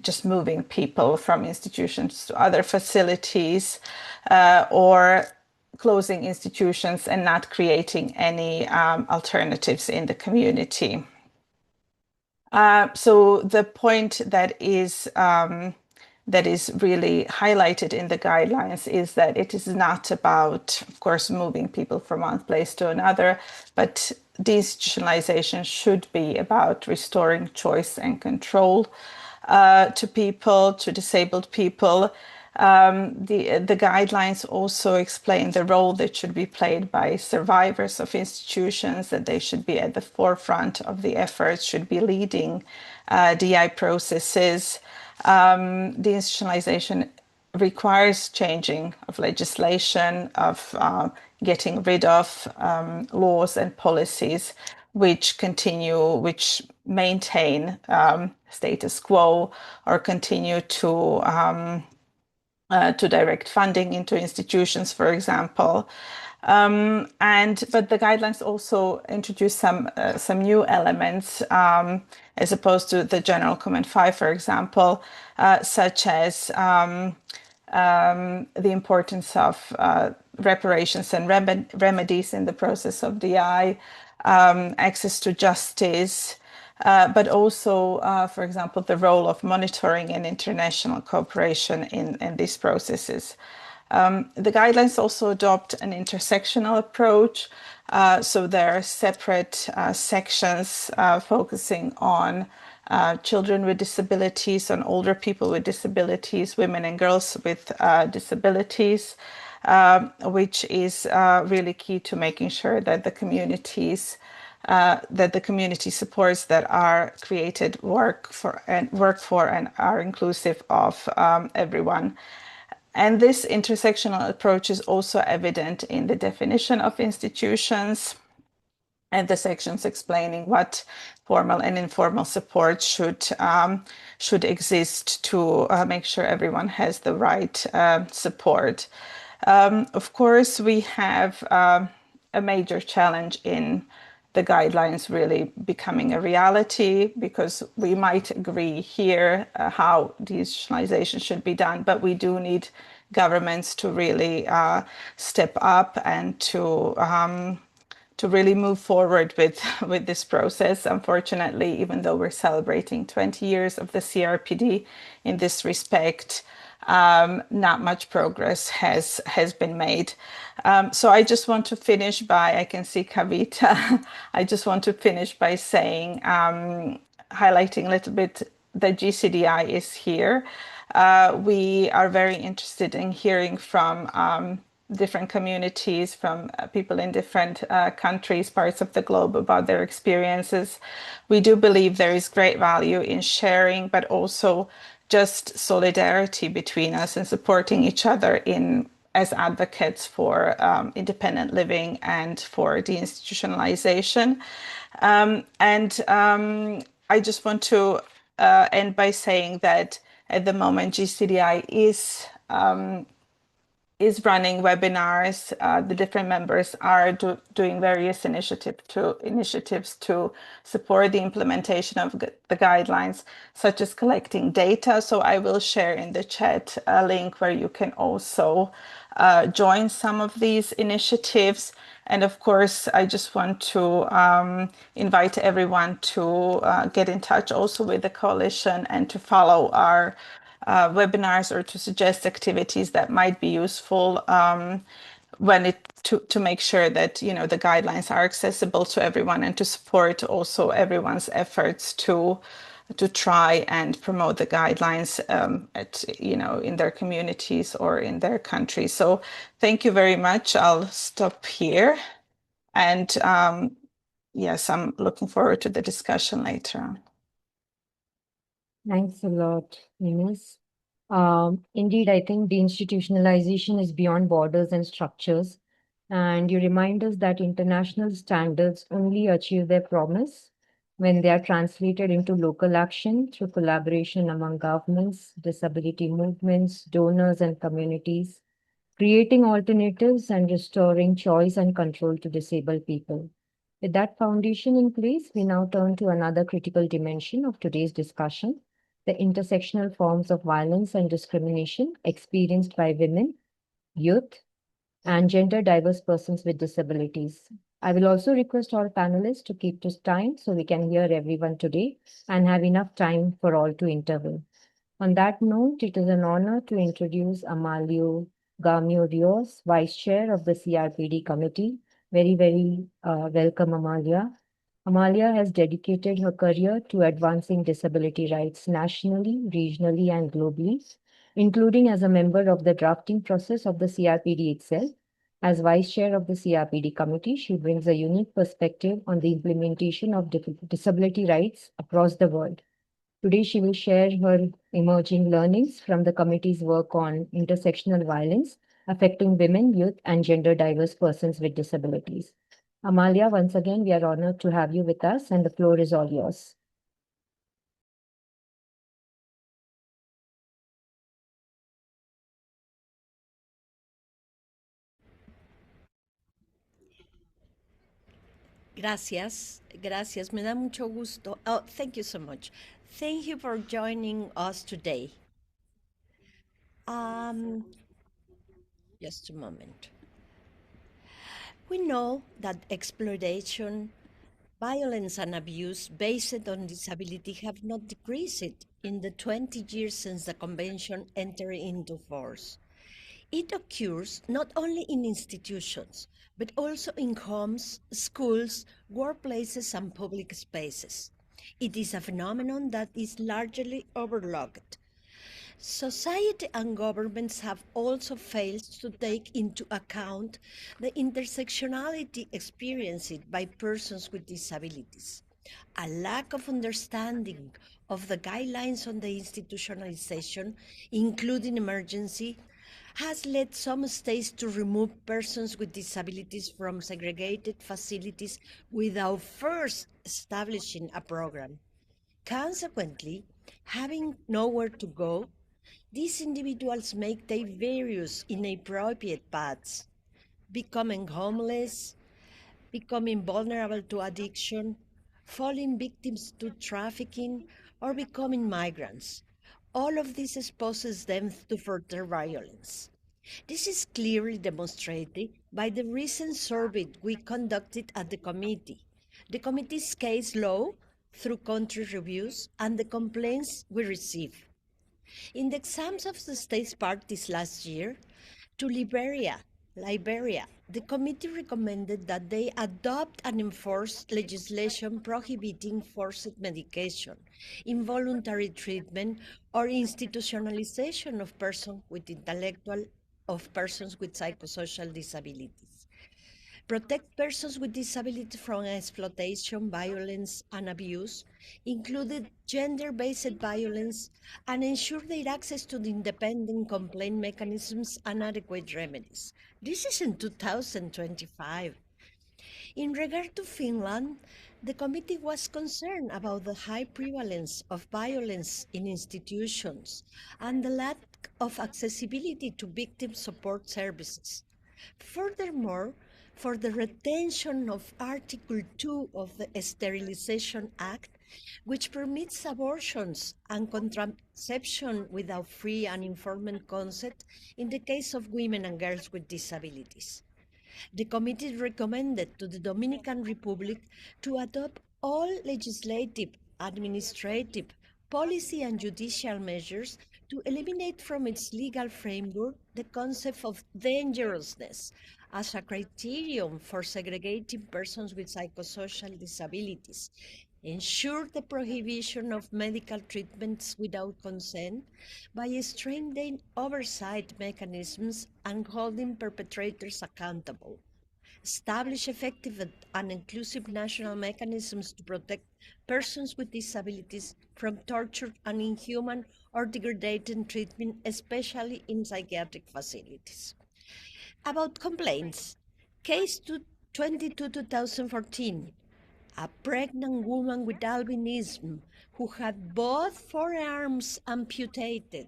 just moving people from institutions to other facilities, or closing institutions and not creating any alternatives in the community. So the point that is really highlighted in the guidelines is that it is not about, of course, moving people from one place to another, but deinstitutionalization should be about restoring choice and control to people, to disabled people. The guidelines also explain the role that should be played by survivors of institutions, that they should be at the forefront of the efforts, should be leading DI processes. Deinstitutionalization requires changing of legislation, of getting rid of laws and policies which maintain status quo or continue to direct funding into institutions, for example. But the guidelines also introduce some new elements, as opposed to the General Comment 5, for example, such as the importance of reparations and remedies in the process of DI, access to justice, but also, for example, the role of monitoring and international cooperation in these processes. The guidelines also adopt an intersectional approach. So there are separate sections focusing on children with disabilities, on older people with disabilities, women and girls with disabilities, which is really key to making sure that the community supports that are created work for and are inclusive of everyone. And this intersectional approach is also evident in the definition of institutions and the sections explaining what formal and informal support should exist to make sure everyone has the right support. Of course, we have a major challenge in the guidelines really becoming a reality, because we might agree here how deinstitutionalization should be done, but we do need governments to really step up and to really move forward with this process. Unfortunately, even though we're celebrating 20 years of the CRPD in this respect, not much progress has been made. So I just want to finish by, I can see Kavita, I just want to finish by saying, highlighting a little bit that GCDI is here. We are very interested in hearing from different communities, from people in different countries, parts of the globe, about their experiences. We do believe there is great value in sharing, but also just solidarity between us and supporting each other as advocates for independent living and for deinstitutionalization. I just want to end by saying that at the moment GCDI is running webinars. The different members are doing various initiatives to support the implementation of the guidelines, such as collecting data. So I will share in the chat a link where you can also join some of these initiatives. And of course, I just want to invite everyone to get in touch also with the coalition and to follow our webinars, or to suggest activities that might be useful to make sure that the guidelines are accessible to everyone, and to support also everyone's efforts to try and promote the guidelines in their communities or in their country. So thank you very much. I'll stop here, and yes, I'm looking forward to the discussion later on. Thanks a lot, Ines. Indeed, I think deinstitutionalization is beyond borders and structures. And you remind us that international standards only achieve their promise when they are translated into local action through collaboration among governments, disability movements, donors, and communities, creating alternatives and restoring choice and control to disabled people. With that foundation in place, we now turn to another critical dimension of today's discussion, the intersectional forms of violence and discrimination experienced by women, youth, and gender diverse persons with disabilities. I will also request all panelists to keep to time so we can hear everyone today and have enough time for all to intervene. On that note, it is an honor to introduce Amalio Gamio Rios, Vice Chair of the CRPD Committee. Very welcome, Amalia. Amalia has dedicated her career to advancing disability rights nationally, regionally, and globally, including as a member of the drafting process of the CRPD itself. As Vice Chair of the CRPD Committee, she brings a unique perspective on the implementation of disability rights across the world. Today, she will share her emerging learnings from the committee's work on intersectional violence affecting women, youth, and gender diverse persons with disabilities. Amalia, once again, we are honored to have you with us, and the floor is all yours. Gracias, gracias. Me da mucho gusto. Oh, thank you so much. Thank you for joining us today. Um, just a moment. We know that exploitation, violence, and abuse based on disability have not decreased in the 20 years since the convention entered into force. It occurs not only in institutions, but also in homes, schools, workplaces, and public spaces. It is a phenomenon that is largely overlooked. Society and governments have also failed to take into account the intersectionality experienced by persons with disabilities. A lack of understanding of the guidelines on the institutionalization, including emergency, has led some states to remove persons with disabilities from segregated facilities without first establishing a program. Consequently, having nowhere to go, these individuals may take various inappropriate paths, becoming homeless, becoming vulnerable to addiction, falling victims to trafficking, or becoming migrants. All of this exposes them to further violence. This is clearly demonstrated by the recent survey we conducted at the committee. The committee's case law through country reviews and the complaints we receive. In the exams of the state's parties last year, to Liberia, the committee recommended that they adopt and enforce legislation prohibiting forced medication, involuntary treatment, or institutionalization of persons with intellectual of persons with psychosocial disabilities. Protect persons with disabilities from exploitation, violence, and abuse, including gender-based violence, and ensure their access to the independent complaint mechanisms and adequate remedies. This is in 2025. In regard to Finland, the committee was concerned about the high prevalence of violence in institutions and the lack of accessibility to victim support services. Furthermore, for the retention of Article 2 of the Sterilization Act, which permits abortions and contraception without free and informed consent in the case of women and girls with disabilities. The committee recommended to the Dominican Republic to adopt all legislative, administrative, policy, and judicial measures to eliminate from its legal framework the concept of dangerousness as a criterion for segregating persons with psychosocial disabilities, ensure the prohibition of medical treatments without consent by strengthening oversight mechanisms and holding perpetrators accountable, establish effective and inclusive national mechanisms to protect persons with disabilities from torture and inhuman or degrading treatment, especially in psychiatric facilities. About complaints, case 22-2014, a pregnant woman with albinism who had both forearms amputated.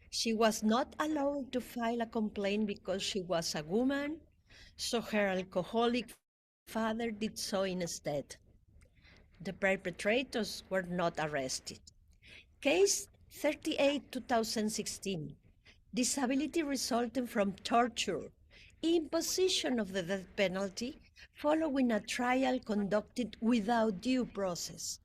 She was not allowed to file a complaint because she was a woman, so her alcoholic father did so instead. The perpetrators were not arrested. Case 38 2016. Disability resulting from torture, imposition of the death penalty following a trial conducted without due process.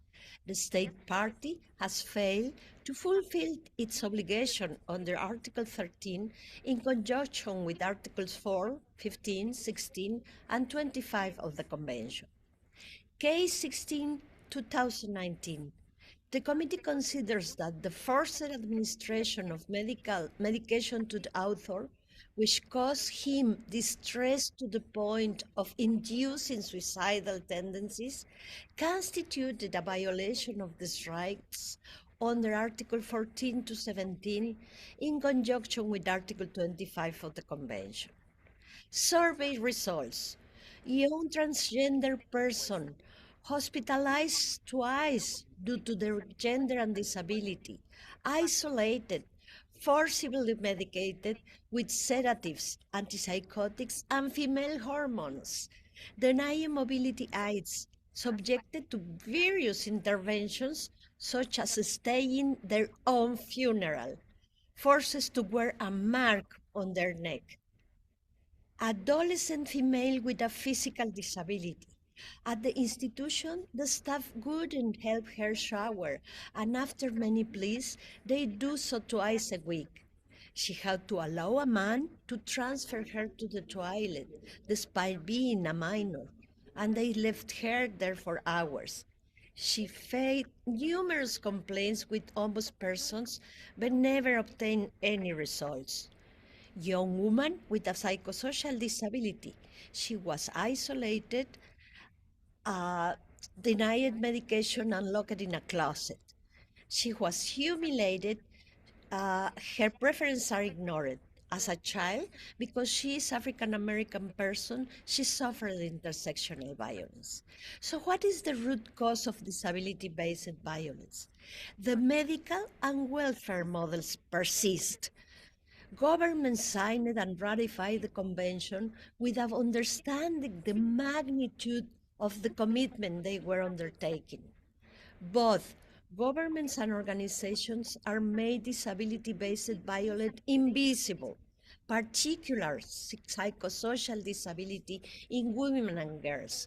The state party has failed to fulfill its obligation under Article 13 in conjunction with Articles 4, 15, 16, and 25 of the Convention. Case 16, 2019. The committee considers that the forced administration of medication to the author, which caused him distress to the point of inducing suicidal tendencies, constituted a violation of these rights under Article 14 to 17 in conjunction with Article 25 of the Convention. Survey results. Young transgender person hospitalized twice due to their gender and disability, isolated, forcibly medicated with sedatives, antipsychotics, and female hormones, denying mobility aids, subjected to various interventions such as staying their own funeral, forces to wear a mark on their neck. Adolescent female with a physical disability. At the institution, the staff wouldn't help her shower, and after many pleas, they do so twice a week. She had to allow a man to transfer her to the toilet, despite being a minor, and they left her there for hours. She faced numerous complaints with ombudspersons, but never obtained any results. Young woman with a psychosocial disability. She was isolated, denied medication, and locked in a closet. She was humiliated. Her preferences are ignored. As a child, because she is African American person, she suffered intersectional violence. So what is the root cause of disability-based violence? The medical and welfare models persist. Governments signed and ratified the convention without understanding the magnitude of the commitment they were undertaking. Both governments and organizations are made disability-based violence invisible, particularly psychosocial disability in women and girls.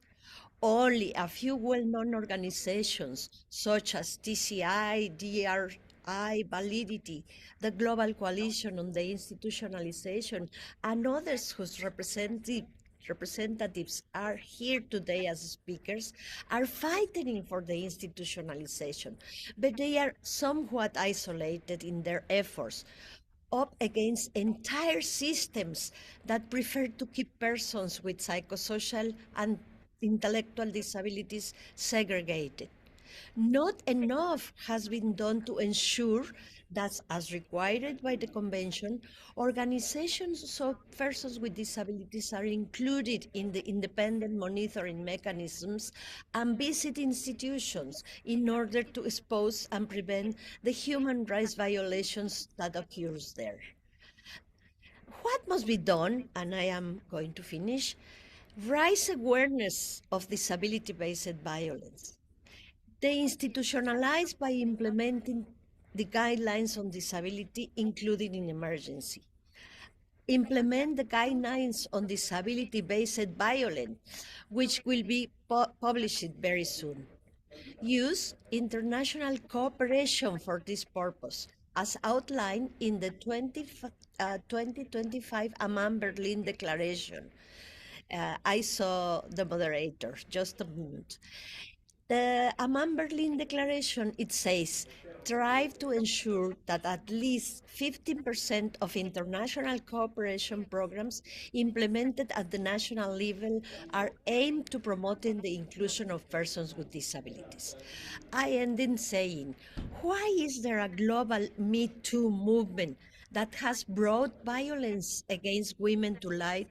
Only a few well-known organizations such as TCI, DRI, Validity, the Global Coalition on Deinstitutionalization, and others whose representatives are here today as speakers, are fighting for the institutionalization, but they are somewhat isolated in their efforts up against entire systems that prefer to keep persons with psychosocial and intellectual disabilities segregated. Not enough has been done to ensure that, as required by the Convention, organizations of persons with disabilities are included in the independent monitoring mechanisms and visit institutions in order to expose and prevent the human rights violations that occurs there. What must be done, and I am going to finish, raise awareness of disability-based violence. They institutionalize by implementing the guidelines on disability, including in emergency. Implement the guidelines on disability-based violence, which will be published very soon. Use international cooperation for this purpose, as outlined in the 2025 Amman Berlin Declaration. I saw the moderator, just a moment. The Amman Berlin Declaration, it says, strive to ensure that at least 15% of international cooperation programs implemented at the national level are aimed to promoting the inclusion of persons with disabilities. I end in saying, why is there a global Me Too movement that has brought violence against women to light?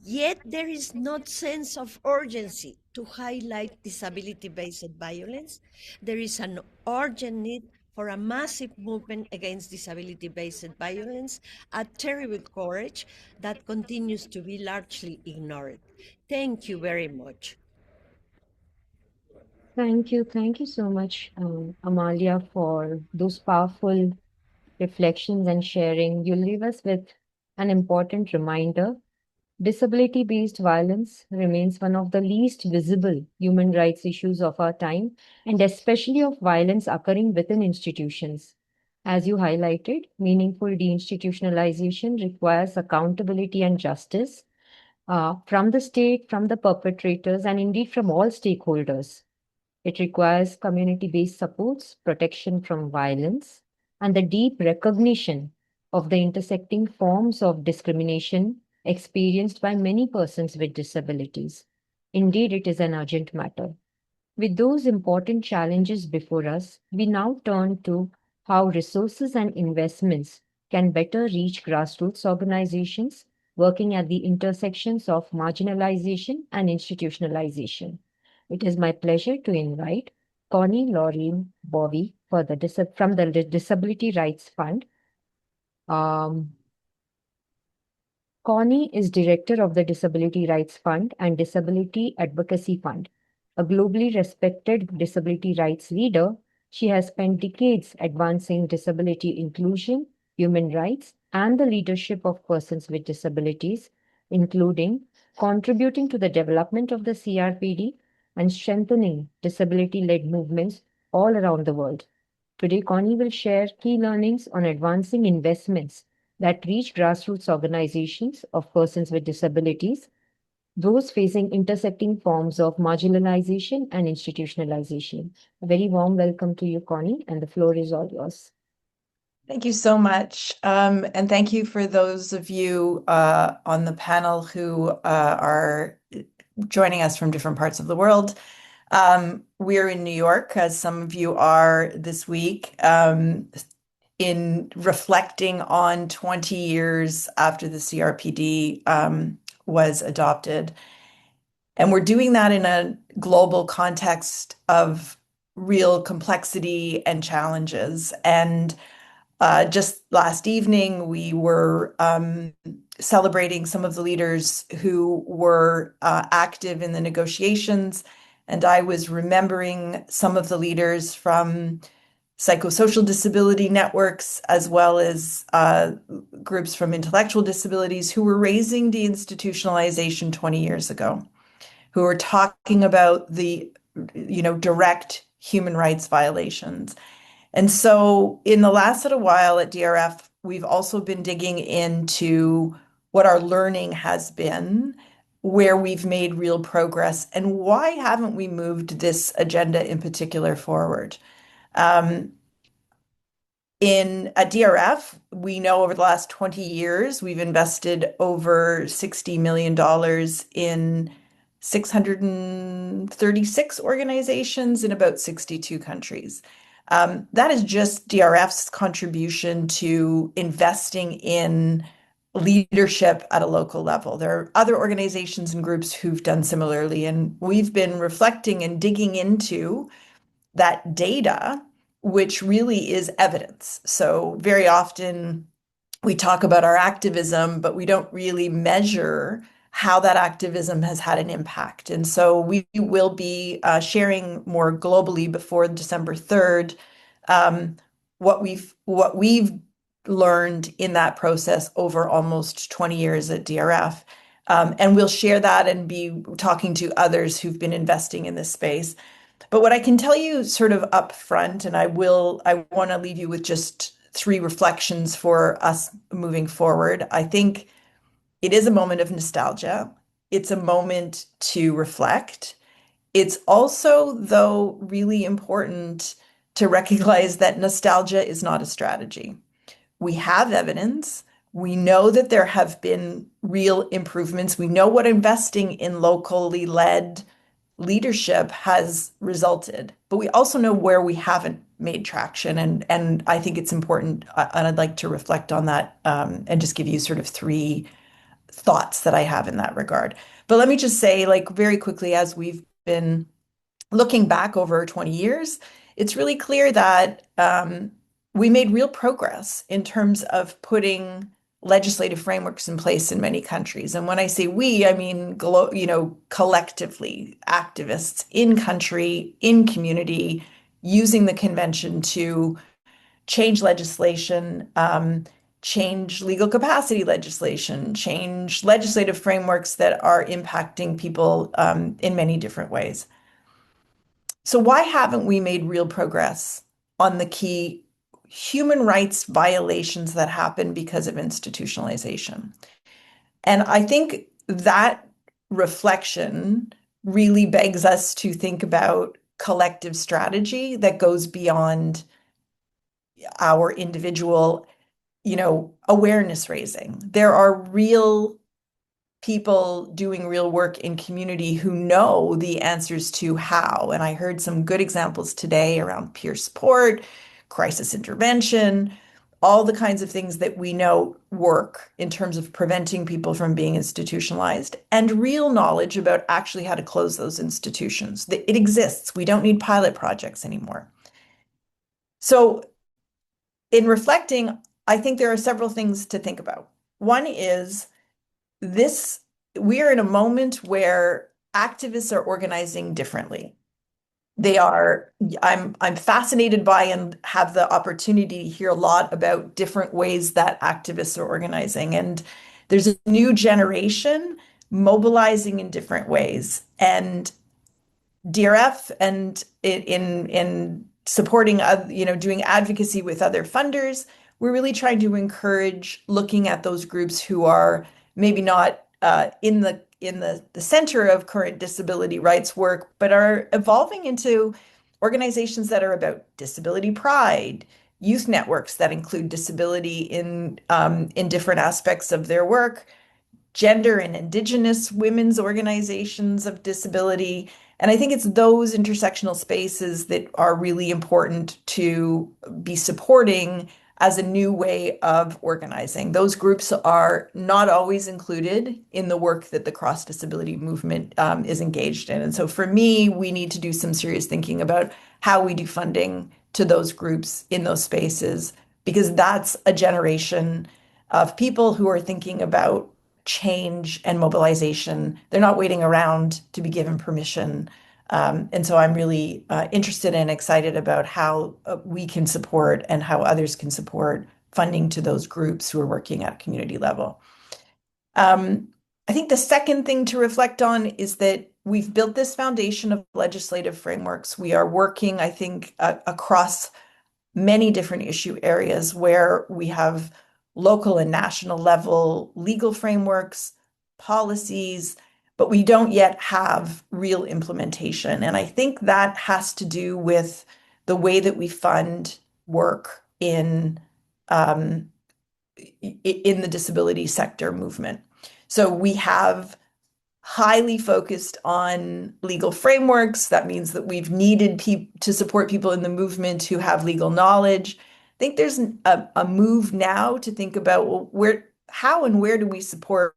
Yet there is no sense of urgency to highlight disability-based violence. There is an urgent need for a massive movement against disability-based violence, a terrible courage that continues to be largely ignored. Thank you very much. Thank you. Thank you so much, Amalia, for those powerful reflections and sharing. You leave us with an important reminder. Disability based violence remains one of the least visible human rights issues of our time, and especially of violence occurring within institutions. As you highlighted, meaningful deinstitutionalization requires accountability and justice from the state, from the perpetrators, and indeed from all stakeholders. It requires community based supports, protection from violence, and the deep recognition of the intersecting forms of discrimination experienced by many persons with disabilities. Indeed, it is an urgent matter. With those important challenges before us, we now turn to how resources and investments can better reach grassroots organizations working at the intersections of marginalization and institutionalization. It is my pleasure to invite Connie Laureen Bovey from the Disability Rights Fund. Um, Connie is director of the Disability Rights Fund and Disability Advocacy Fund. A globally respected disability rights leader, she has spent decades advancing disability inclusion, human rights, and the leadership of persons with disabilities, including contributing to the development of the CRPD and strengthening disability-led movements all around the world. Today, Connie will share key learnings on advancing investments that reach grassroots organizations of persons with disabilities, those facing intersecting forms of marginalization and institutionalization. A very warm welcome to you, Connie, and the floor is all yours. Thank you so much. And thank you for those of you on the panel who are joining us from different parts of the world. We're in New York, as some of you are this week, in reflecting on 20 years after the CRPD was adopted. And we're doing that in a global context of real complexity and challenges. And just last evening, we were celebrating some of the leaders who were active in the negotiations. And I was remembering some of the leaders from psychosocial disability networks, as well as groups from intellectual disabilities who were raising deinstitutionalization 20 years ago, who were talking about the, direct human rights violations. And so in the last little while at DRF, we've also been digging into what our learning has been, where we've made real progress, and why haven't we moved this agenda in particular forward? At DRF, we know over the last 20 years, we've invested over $60 million in 636 organizations in about 62 countries. That is just DRF's contribution to investing in leadership at a local level. There are other organizations and groups who've done similarly, and we've been reflecting and digging into that data, which really is evidence. So very often we talk about our activism, but we don't really measure how that activism has had an impact. And so we will be sharing more globally before December 3rd what we've learned in that process over almost 20 years at DRF. And we'll share that and be talking to others who've been investing in this space. But what I can tell you sort of up front, and I want to leave you with just 3 reflections for us moving forward. I think it is a moment of nostalgia. It's a moment to reflect. It's also, though, really important to recognize that nostalgia is not a strategy. We have evidence. We know that there have been real improvements. We know what investing in locally led leadership has resulted, but we also know where we haven't made traction. And I think it's important, and I'd like to reflect on that and just give you sort of 3 thoughts that I have in that regard. But let me just say, like, very quickly, as we've been looking back over 20 years, it's really clear that we made real progress in terms of putting legislative frameworks in place in many countries. And when I say we, I mean, collectively, activists in country, in community, using the convention to change legislation, change legal capacity legislation, change legislative frameworks that are impacting people in many different ways. So why haven't we made real progress on the key human rights violations that happen because of institutionalization? And I think that reflection really begs us to think about collective strategy that goes beyond our individual, awareness raising. There are real people doing real work in community who know the answers to how. And I heard some good examples today around peer support, crisis intervention, all the kinds of things that we know work in terms of preventing people from being institutionalized, and real knowledge about actually how to close those institutions. It exists. We don't need pilot projects anymore. So in reflecting, I think there are several things to think about. One is we are in a moment where activists are organizing differently. I'm fascinated by and have the opportunity to hear a lot about different ways that activists are organizing. And there's a new generation mobilizing in different ways. And DRF and in supporting, doing advocacy with other funders, we're really trying to encourage looking at those groups who are maybe not in the center of current disability rights work, but are evolving into organizations that are about disability pride, youth networks that include disability in different aspects of their work, gender and indigenous women's organizations of disability. And I think it's those intersectional spaces that are really important to be supporting as a new way of organizing. Those groups are not always included in the work that the cross disability movement is engaged in. And so for me, we need to do some serious thinking about how we do funding to those groups in those spaces, because that's a generation of people who are thinking about change and mobilization. They're not waiting around to be given permission. And so I'm really interested and excited about how we can support and how others can support funding to those groups who are working at a community level. I think the second thing to reflect on is that we've built this foundation of legislative frameworks. We are working, I think, across many different issue areas where we have local and national level legal frameworks, policies, but we don't yet have real implementation. And I think that has to do with the way that we fund work in the disability sector movement. So we have highly focused on legal frameworks. That means that we've needed to support people in the movement who have legal knowledge. I think there's a move now to think about, well, how and where do we support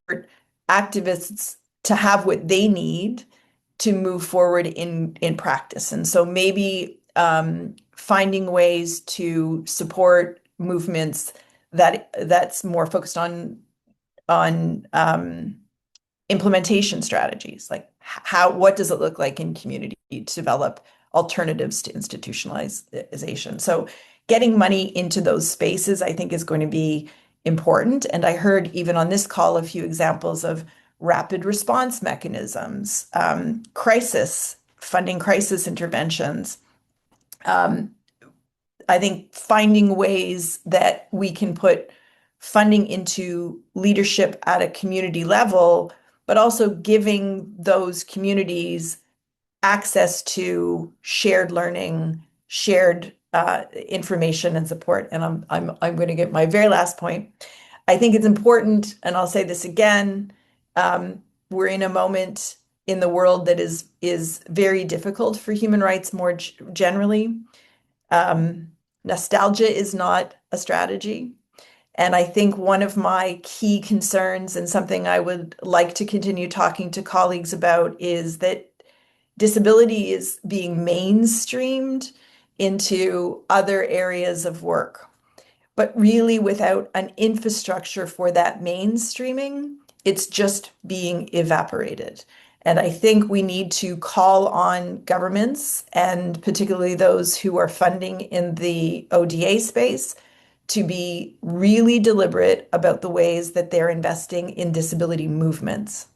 activists to have what they need to move forward in practice? And so maybe finding ways to support movements that's more focused on implementation strategies, like what does it look like in community to develop alternatives to institutionalization. So getting money into those spaces, I think, is going to be important. And I heard even on this call a few examples of rapid response mechanisms, funding crisis interventions. I think finding ways that we can put funding into leadership at a community level, but also giving those communities access to shared learning, shared information and support. And I'm going to get my very last point. I think it's important, and I'll say this again, we're in a moment in the world that is very difficult for human rights more generally. Nostalgia is not a strategy. And I think one of my key concerns, and something I would like to continue talking to colleagues about, is that disability is being mainstreamed into other areas of work. But really, without an infrastructure for that mainstreaming, it's just being evaporated. And I think we need to call on governments, and particularly those who are funding in the ODA space, to be really deliberate about the ways that they're investing in disability movements.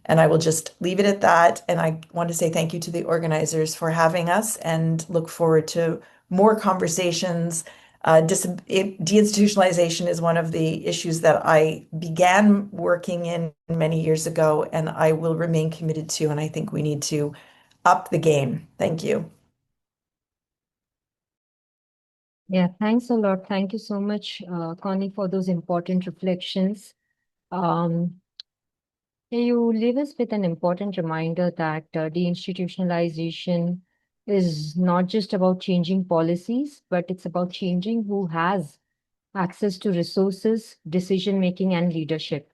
And I will just leave it at that. And I want to say thank you to the organizers for having us and look forward to more conversations. Deinstitutionalization is one of the issues that I began working in many years ago, and I will remain committed to. And I think we need to up the game. Thank you. Yeah, thanks a lot. Thank you so much, Connie, for those important reflections. You leave us with an important reminder that deinstitutionalization is not just about changing policies, but it's about changing who has access to resources, decision making, and leadership.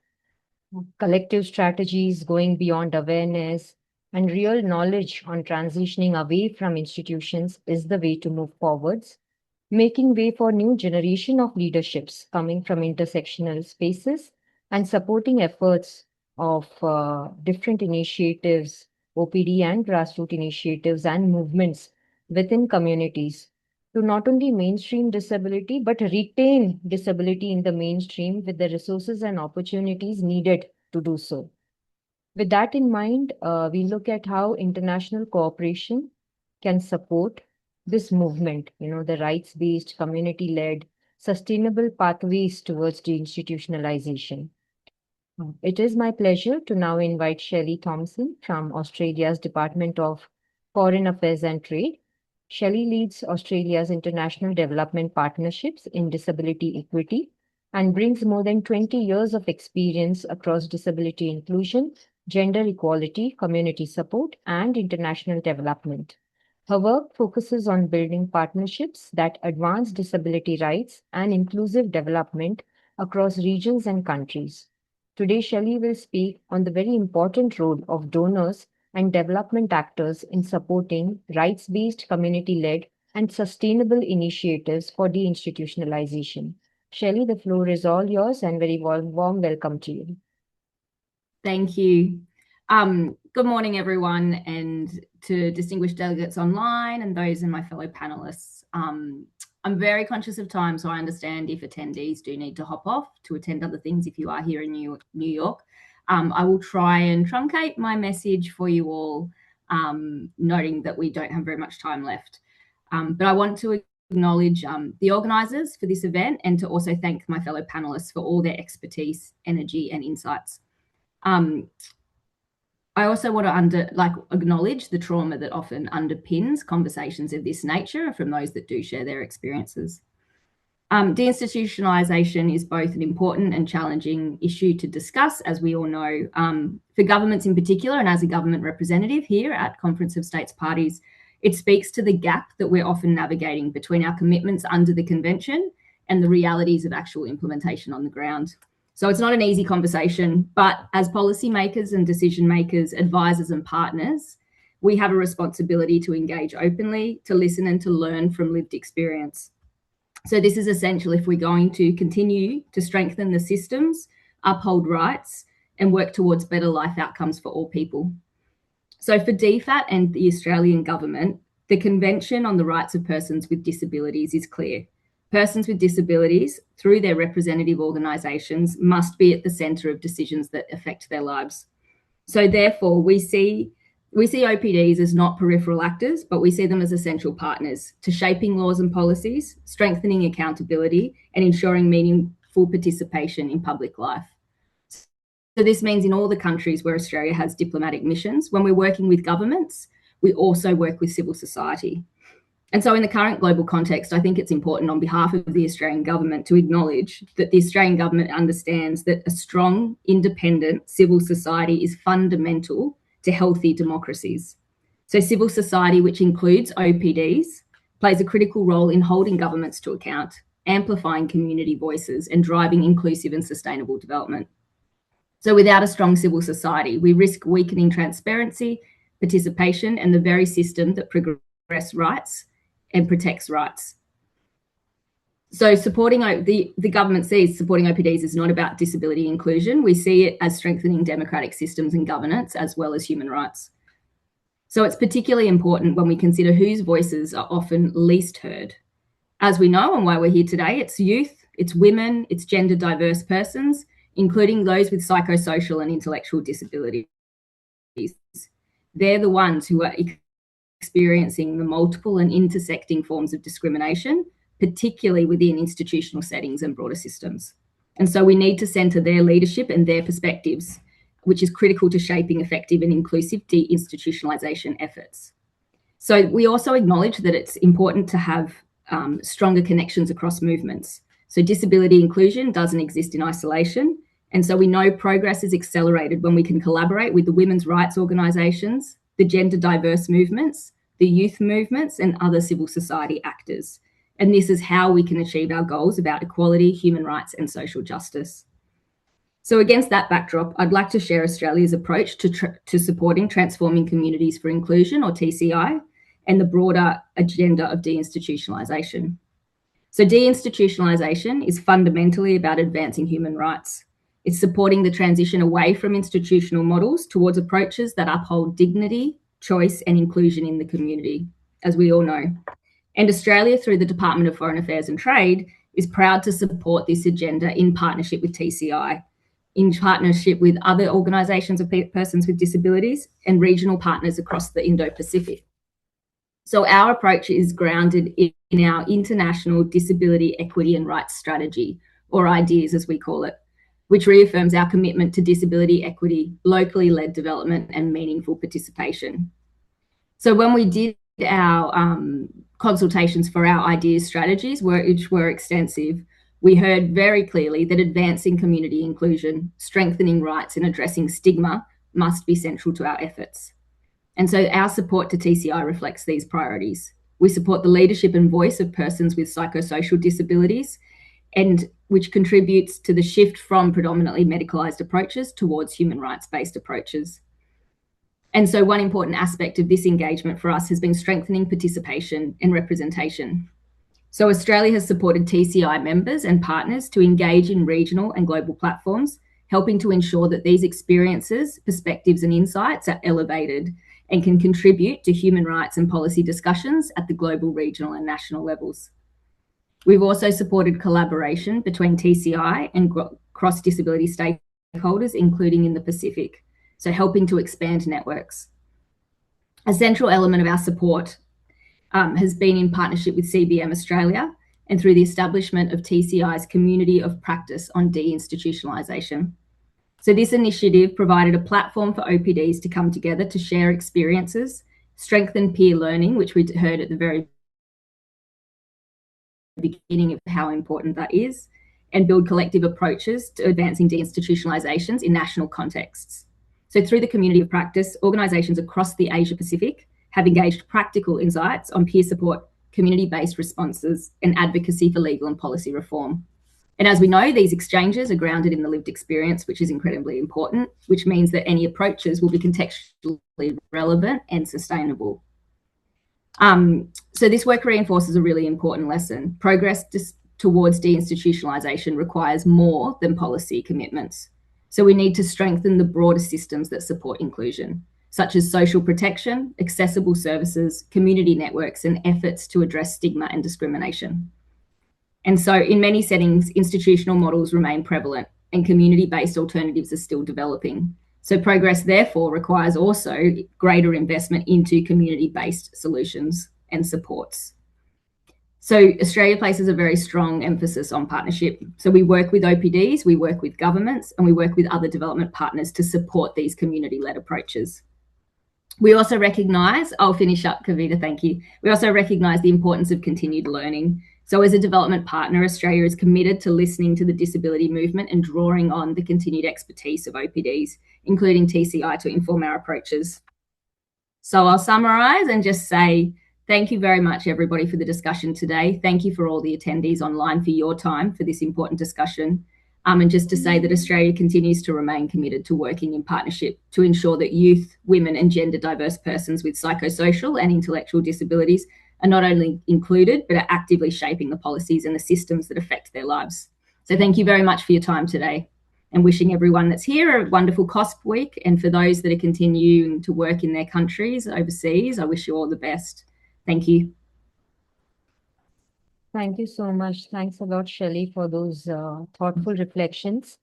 Collective strategies going beyond awareness and real knowledge on transitioning away from institutions is the way to move forwards, making way for new generation of leaderships coming from intersectional spaces and supporting efforts of different initiatives, OPD and grassroots initiatives and movements within communities to not only mainstream disability, but retain disability in the mainstream with the resources and opportunities needed to do so. With that in mind, we look at how international cooperation can support this movement, the rights-based, community-led, sustainable pathways towards deinstitutionalization. It is my pleasure to now invite Shelley Thompson from Australia's Department of Foreign Affairs and Trade. Shelley leads Australia's international development partnerships in disability equity and brings more than 20 years of experience across disability inclusion, gender equality, community support, and international development. Her work focuses on building partnerships that advance disability rights and inclusive development across regions and countries. Today, Shelley will speak on the very important role of donors and development actors in supporting rights-based, community-led, and sustainable initiatives for deinstitutionalization. Shelley, the floor is all yours and very warm welcome to you. Thank you. Good morning, everyone, and to distinguished delegates online and those in my fellow panelists. I'm very conscious of time, so I understand if attendees do need to hop off to attend other things if you are here in New York. I will try and truncate my message for you all, noting that we don't have very much time left. But I want to acknowledge the organisers for this event and to also thank my fellow panelists for all their expertise, energy and insights. I also want to acknowledge the trauma that often underpins conversations of this nature from those that do share their experiences. Deinstitutionalization is both an important and challenging issue to discuss, as we all know, for governments in particular, and as a government representative here at Conference of States Parties, it speaks to the gap that we're often navigating between our commitments under the convention and the realities of actual implementation on the ground. So it's not an easy conversation, but as policymakers and decision makers, advisors and partners, we have a responsibility to engage openly, to listen and to learn from lived experience. So this is essential if we're going to continue to strengthen the systems, uphold rights, and work towards better life outcomes for all people. So for DFAT and the Australian government, the Convention on the Rights of Persons with Disabilities is clear. Persons with disabilities, through their representative organisations, must be at the centre of decisions that affect their lives. So therefore, we see OPDs as not peripheral actors, but we see them as essential partners to shaping laws and policies, strengthening accountability, and ensuring meaningful participation in public life. So this means in all the countries where Australia has diplomatic missions, when we're working with governments, we also work with civil society. And so in the current global context, I think it's important on behalf of the Australian government to acknowledge that the Australian government understands that a strong, independent civil society is fundamental to healthy democracies. So civil society, which includes OPDs, plays a critical role in holding governments to account, amplifying community voices, and driving inclusive and sustainable development. So without a strong civil society, we risk weakening transparency, participation, and the very system that progress rights and protects rights. So supporting the government sees supporting OPDs is not about disability inclusion. We see it as strengthening democratic systems and governance as well as human rights. So it's particularly important when we consider whose voices are often least heard. As we know, and why we're here today, it's youth, it's women, it's gender diverse persons, including those with psychosocial and intellectual disabilities. They're the ones who are experiencing the multiple and intersecting forms of discrimination, particularly within institutional settings and broader systems. And so we need to centre their leadership and their perspectives, which is critical to shaping effective and inclusive deinstitutionalisation efforts. So we also acknowledge that it's important to have stronger connections across movements. So disability inclusion doesn't exist in isolation. And so we know progress is accelerated when we can collaborate with the women's rights organisations, the gender diverse movements, the youth movements, and other civil society actors. And this is how we can achieve our goals about equality, human rights, and social justice. So against that backdrop, I'd like to share Australia's approach to supporting Transforming Communities for Inclusion, or TCI, and the broader agenda of deinstitutionalisation. So deinstitutionalisation is fundamentally about advancing human rights. It's supporting the transition away from institutional models towards approaches that uphold dignity, choice, and inclusion in the community, as we all know. And Australia, through the Department of Foreign Affairs and Trade, is proud to support this agenda in partnership with TCI, in partnership with other organisations of persons with disabilities and regional partners across the Indo-Pacific. So our approach is grounded in our International Disability Equity and Rights Strategy, or IDEAS as we call it, which reaffirms our commitment to disability equity, locally led development, and meaningful participation. So when we did our consultations for our IDEAS strategies, which were extensive, we heard very clearly that advancing community inclusion, strengthening rights, and addressing stigma must be central to our efforts. And so our support to TCI reflects these priorities. We support the leadership and voice of persons with psychosocial disabilities, and which contributes to the shift from predominantly medicalised approaches towards human rights-based approaches. And so one important aspect of this engagement for us has been strengthening participation and representation. So Australia has supported TCI members and partners to engage in regional and global platforms, helping to ensure that these experiences, perspectives, and insights are elevated and can contribute to human rights and policy discussions at the global, regional, and national levels. We've also supported collaboration between TCI and cross-disability stakeholders, including in the Pacific, so helping to expand networks. A central element of our support has been in partnership with CBM Australia and through the establishment of TCI's Community of Practice on Deinstitutionalisation. So this initiative provided a platform for OPDs to come together to share experiences, strengthen peer learning, which we heard at the very beginning of how important that is, and build collective approaches to advancing deinstitutionalisations in national contexts. So through the Community of Practice, organisations across the Asia Pacific have engaged practical insights on peer support, community-based responses, and advocacy for legal and policy reform. And as we know, these exchanges are grounded in the lived experience, which is incredibly important, which means that any approaches will be contextually relevant and sustainable. So this work reinforces a really important lesson. Progress towards deinstitutionalisation requires more than policy commitments. So we need to strengthen the broader systems that support inclusion, such as social protection, accessible services, community networks, and efforts to address stigma and discrimination. And so in many settings, institutional models remain prevalent and community-based alternatives are still developing. So progress therefore requires also greater investment into community-based solutions and supports. So Australia places a very strong emphasis on partnership. So we work with OPDs, we work with governments, and we work with other development partners to support these community-led approaches. We also recognise, I'll finish up, Kavita, thank you. We also recognise the importance of continued learning. So as a development partner, Australia is committed to listening to the disability movement and drawing on the continued expertise of OPDs, including TCI, to inform our approaches. So I'll summarise and just say, thank you very much, everybody, for the discussion today. Thank you for all the attendees online for your time for this important discussion. And just to say that Australia continues to remain committed to working in partnership to ensure that youth, women, and gender diverse persons with psychosocial and intellectual disabilities are not only included, but are actively shaping the policies and the systems that affect their lives. So thank you very much for your time today, and wishing everyone that's here a wonderful CoSP week. And for those that are continuing to work in their countries overseas, I wish you all the best. Thank you. Thank you so much. Thanks a lot, Shelley, for those thoughtful reflections.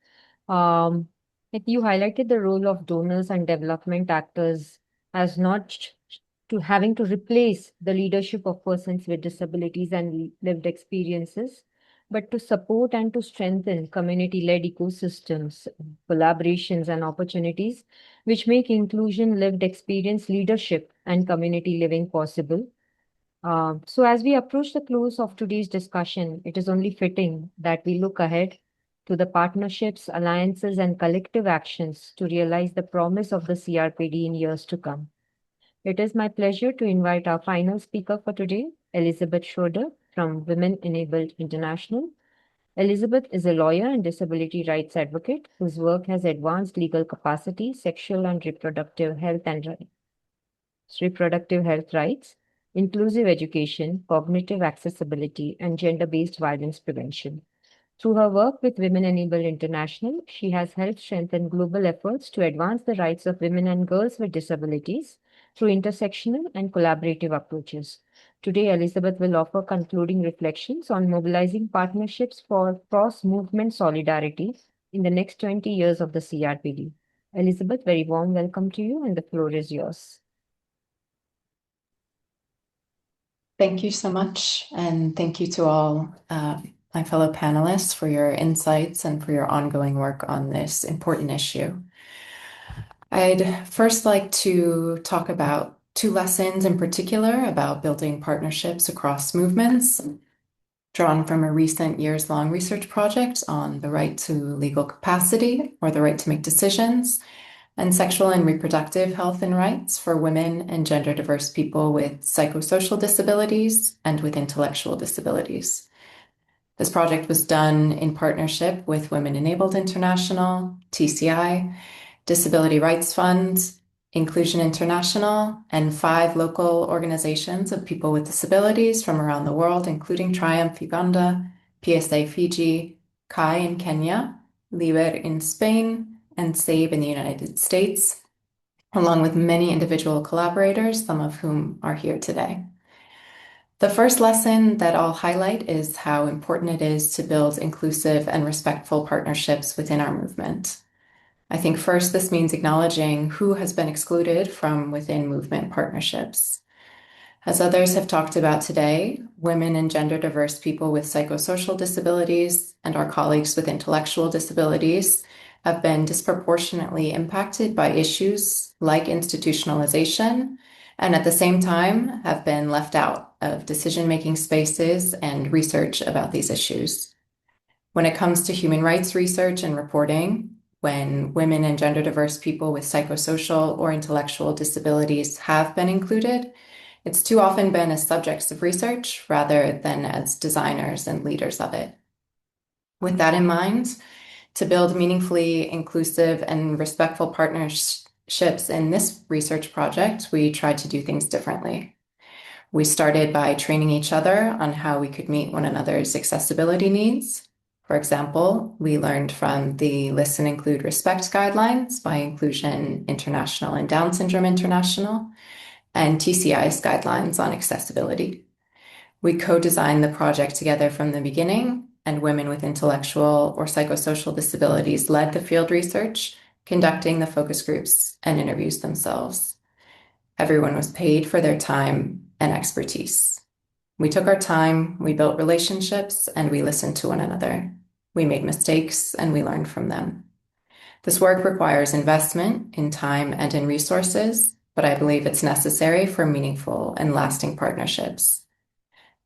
Um, you highlighted the role of donors and development actors as not to having to replace the leadership of persons with disabilities and lived experiences, but to support and to strengthen community-led ecosystems, collaborations, and opportunities which make inclusion, lived experience, leadership, and community living possible. So, as we approach the close of today's discussion, it is only fitting that we look ahead to the partnerships, alliances, and collective actions to realize the promise of the CRPD in years to come. It is my pleasure to invite our final speaker for today, Elizabeth Schroeder from Women Enabled International. Elizabeth is a lawyer and disability rights advocate whose work has advanced legal capacity, sexual and reproductive health rights, inclusive education, cognitive accessibility, and gender-based violence prevention. Through her work with Women Enabled International, she has helped strengthen global efforts to advance the rights of women and girls with disabilities through intersectional and collaborative approaches. Today, Elizabeth will offer concluding reflections on mobilizing partnerships for cross-movement solidarity in the next 20 years of the CRPD. Elizabeth, very warm welcome to you, and the floor is yours. Thank you so much, and thank you to all my fellow panelists for your insights and for your ongoing work on this important issue. I'd first like to talk about two lessons in particular about building partnerships across movements, drawn from a recent years-long research project on the right to legal capacity, or the right to make decisions, and sexual and reproductive health and rights for women and gender diverse people with psychosocial disabilities and with intellectual disabilities. This project was done in partnership with Women Enabled International, TCI, Disability Rights Fund, Inclusion International, and 5 local organizations of people with disabilities from around the world, including Triumph Uganda, PSA Fiji, CHI in Kenya, LIBER in Spain, and SABE in the United States, along with many individual collaborators, some of whom are here today. The first lesson that I'll highlight is how important it is to build inclusive and respectful partnerships within our movement. I think first this means acknowledging who has been excluded from within movement partnerships. As others have talked about today, women and gender diverse people with psychosocial disabilities and our colleagues with intellectual disabilities have been disproportionately impacted by issues like institutionalization, and at the same time have been left out of decision-making spaces and research about these issues. When it comes to human rights research and reporting, when women and gender diverse people with psychosocial or intellectual disabilities have been included, it's too often been as subjects of research rather than as designers and leaders of it. With that in mind, to build meaningfully inclusive and respectful partnerships in this research project, we tried to do things differently. We started by training each other on how we could meet one another's accessibility needs. For example, we learned from the Listen, Include, Respect guidelines by Inclusion International and Down Syndrome International, and TCI's guidelines on accessibility. We co-designed the project together from the beginning, and women with intellectual or psychosocial disabilities led the field research, conducting the focus groups and interviews themselves. Everyone was paid for their time and expertise. We took our time, we built relationships, and we listened to one another. We made mistakes, and we learned from them. This work requires investment in time and in resources, but I believe it's necessary for meaningful and lasting partnerships.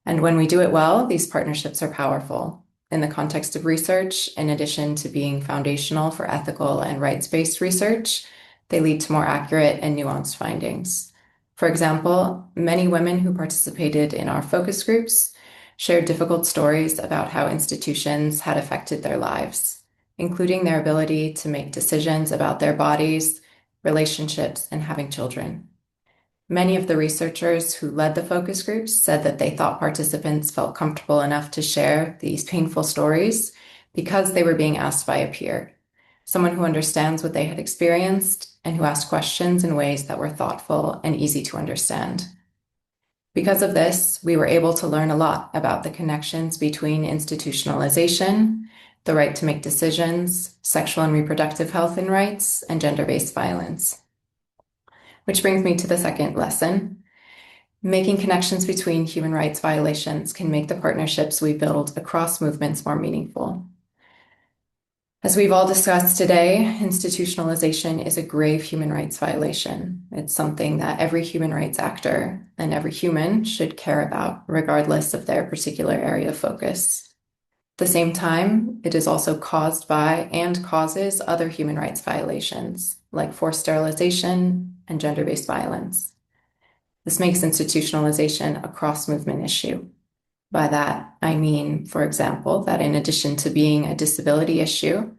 And when we do it well, these partnerships are powerful. In the context of research, in addition to being foundational for ethical and rights-based research, they lead to more accurate and nuanced findings. For example, many women who participated in our focus groups shared difficult stories about how institutions had affected their lives, including their ability to make decisions about their bodies, relationships, and having children. Many of the researchers who led the focus groups said that they thought participants felt comfortable enough to share these painful stories because they were being asked by a peer, someone who understands what they had experienced and who asked questions in ways that were thoughtful and easy to understand. Because of this, we were able to learn a lot about the connections between institutionalization, the right to make decisions, sexual and reproductive health and rights, and gender-based violence. Which brings me to the second lesson. Making connections between human rights violations can make the partnerships we build across movements more meaningful. As we've all discussed today, institutionalization is a grave human rights violation. It's something that every human rights actor and every human should care about, regardless of their particular area of focus. At the same time, it is also caused by and causes other human rights violations, like forced sterilization and gender-based violence. This makes institutionalization a cross-movement issue. By that, I mean, for example, that in addition to being a disability issue,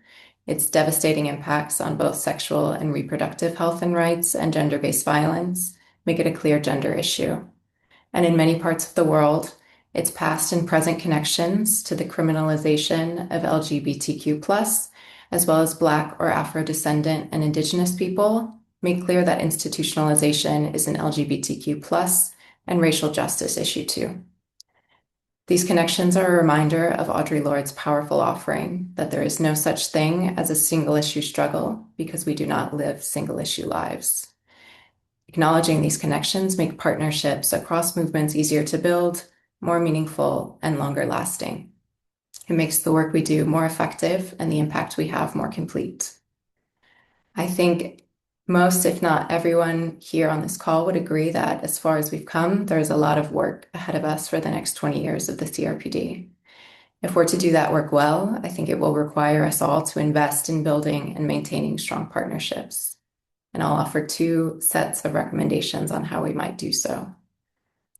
its devastating impacts on both sexual and reproductive health and rights and gender-based violence make it a clear gender issue. And in many parts of the world, its past and present connections to the criminalization of LGBTQ+, as well as Black or Afro-descendant and Indigenous people, make clear that institutionalization is an LGBTQ+ and racial justice issue too. These connections are a reminder of Audre Lorde's powerful offering that there is no such thing as a single-issue struggle because we do not live single-issue lives. Acknowledging these connections make partnerships across movements easier to build, more meaningful, and longer lasting. It makes the work we do more effective and the impact we have more complete. I think most, if not everyone here on this call would agree that as far as we've come, there is a lot of work ahead of us for the next 20 years of the CRPD. If we're to do that work well, I think it will require us all to invest in building and maintaining strong partnerships. And I'll offer two sets of recommendations on how we might do so.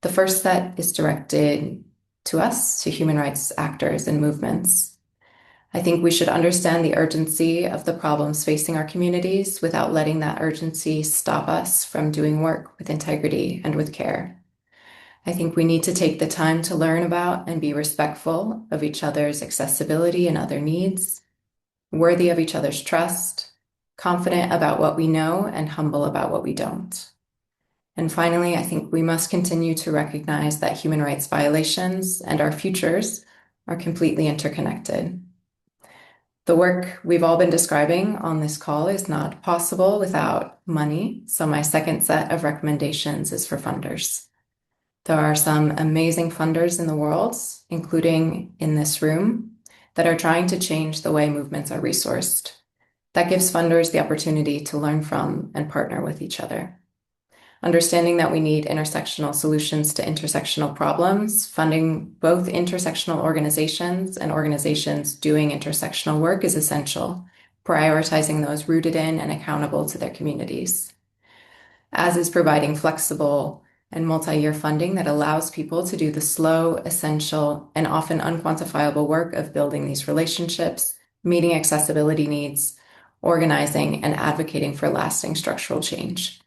The first set is directed to us, to human rights actors and movements. I think we should understand the urgency of the problems facing our communities without letting that urgency stop us from doing work with integrity and with care. I think we need to take the time to learn about and be respectful of each other's accessibility and other needs, worthy of each other's trust, confident about what we know, and humble about what we don't. And finally, I think we must continue to recognize that human rights violations and our futures are completely interconnected. The work we've all been describing on this call is not possible without money, so my second set of recommendations is for funders. There are some amazing funders in the world, including in this room, that are trying to change the way movements are resourced. That gives funders the opportunity to learn from and partner with each other. Understanding that we need intersectional solutions to intersectional problems, funding both intersectional organizations and organizations doing intersectional work is essential, prioritizing those rooted in and accountable to their communities. As is providing flexible and multi-year funding that allows people to do the slow, essential, and often unquantifiable work of building these relationships, meeting accessibility needs, organizing, and advocating for lasting structural change.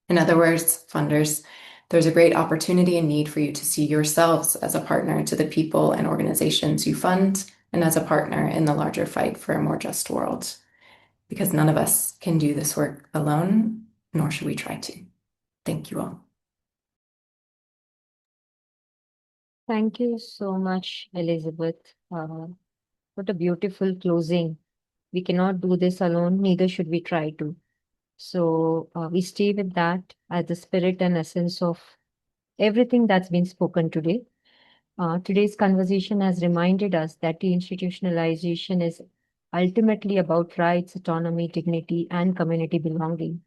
In other words, funders, there's a great opportunity and need for you to see yourselves as a partner to the people and organizations you fund, and as a partner in the larger fight for a more just world. Because none of us can do this work alone, nor should we try to. Thank you all. Thank you so much, Elizabeth. What a beautiful closing. We cannot do this alone, neither should we try to. So we stay with that as the spirit and essence of everything that's been spoken today. Today's conversation has reminded us that deinstitutionalization is ultimately about rights, autonomy, dignity, and community belonging.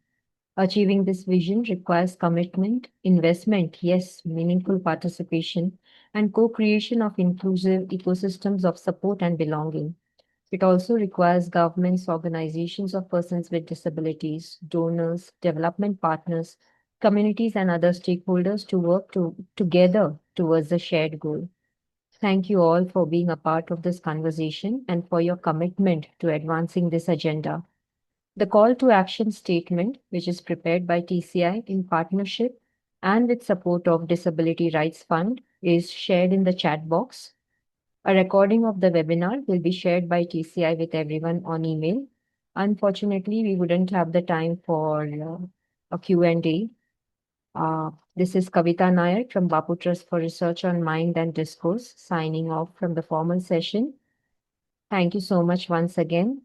Achieving this vision requires commitment, investment, yes, meaningful participation, and co-creation of inclusive ecosystems of support and belonging. It also requires governments, organizations of persons with disabilities, donors, development partners, communities, and other stakeholders to work together towards the shared goal. Thank you all for being a part of this conversation and for your commitment to advancing this agenda. The call to action statement, which is prepared by TCI in partnership and with support of Disability Rights Fund, is shared in the chat box. A recording of the webinar will be shared by TCI with everyone on email. Unfortunately, we wouldn't have the time for a Q&A. This is Kavita Nair from Bapu Trust for Research on Mind and Discourse, signing off from the formal session. Thank you so much once again.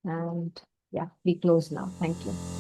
And yeah, we close now. Thank you.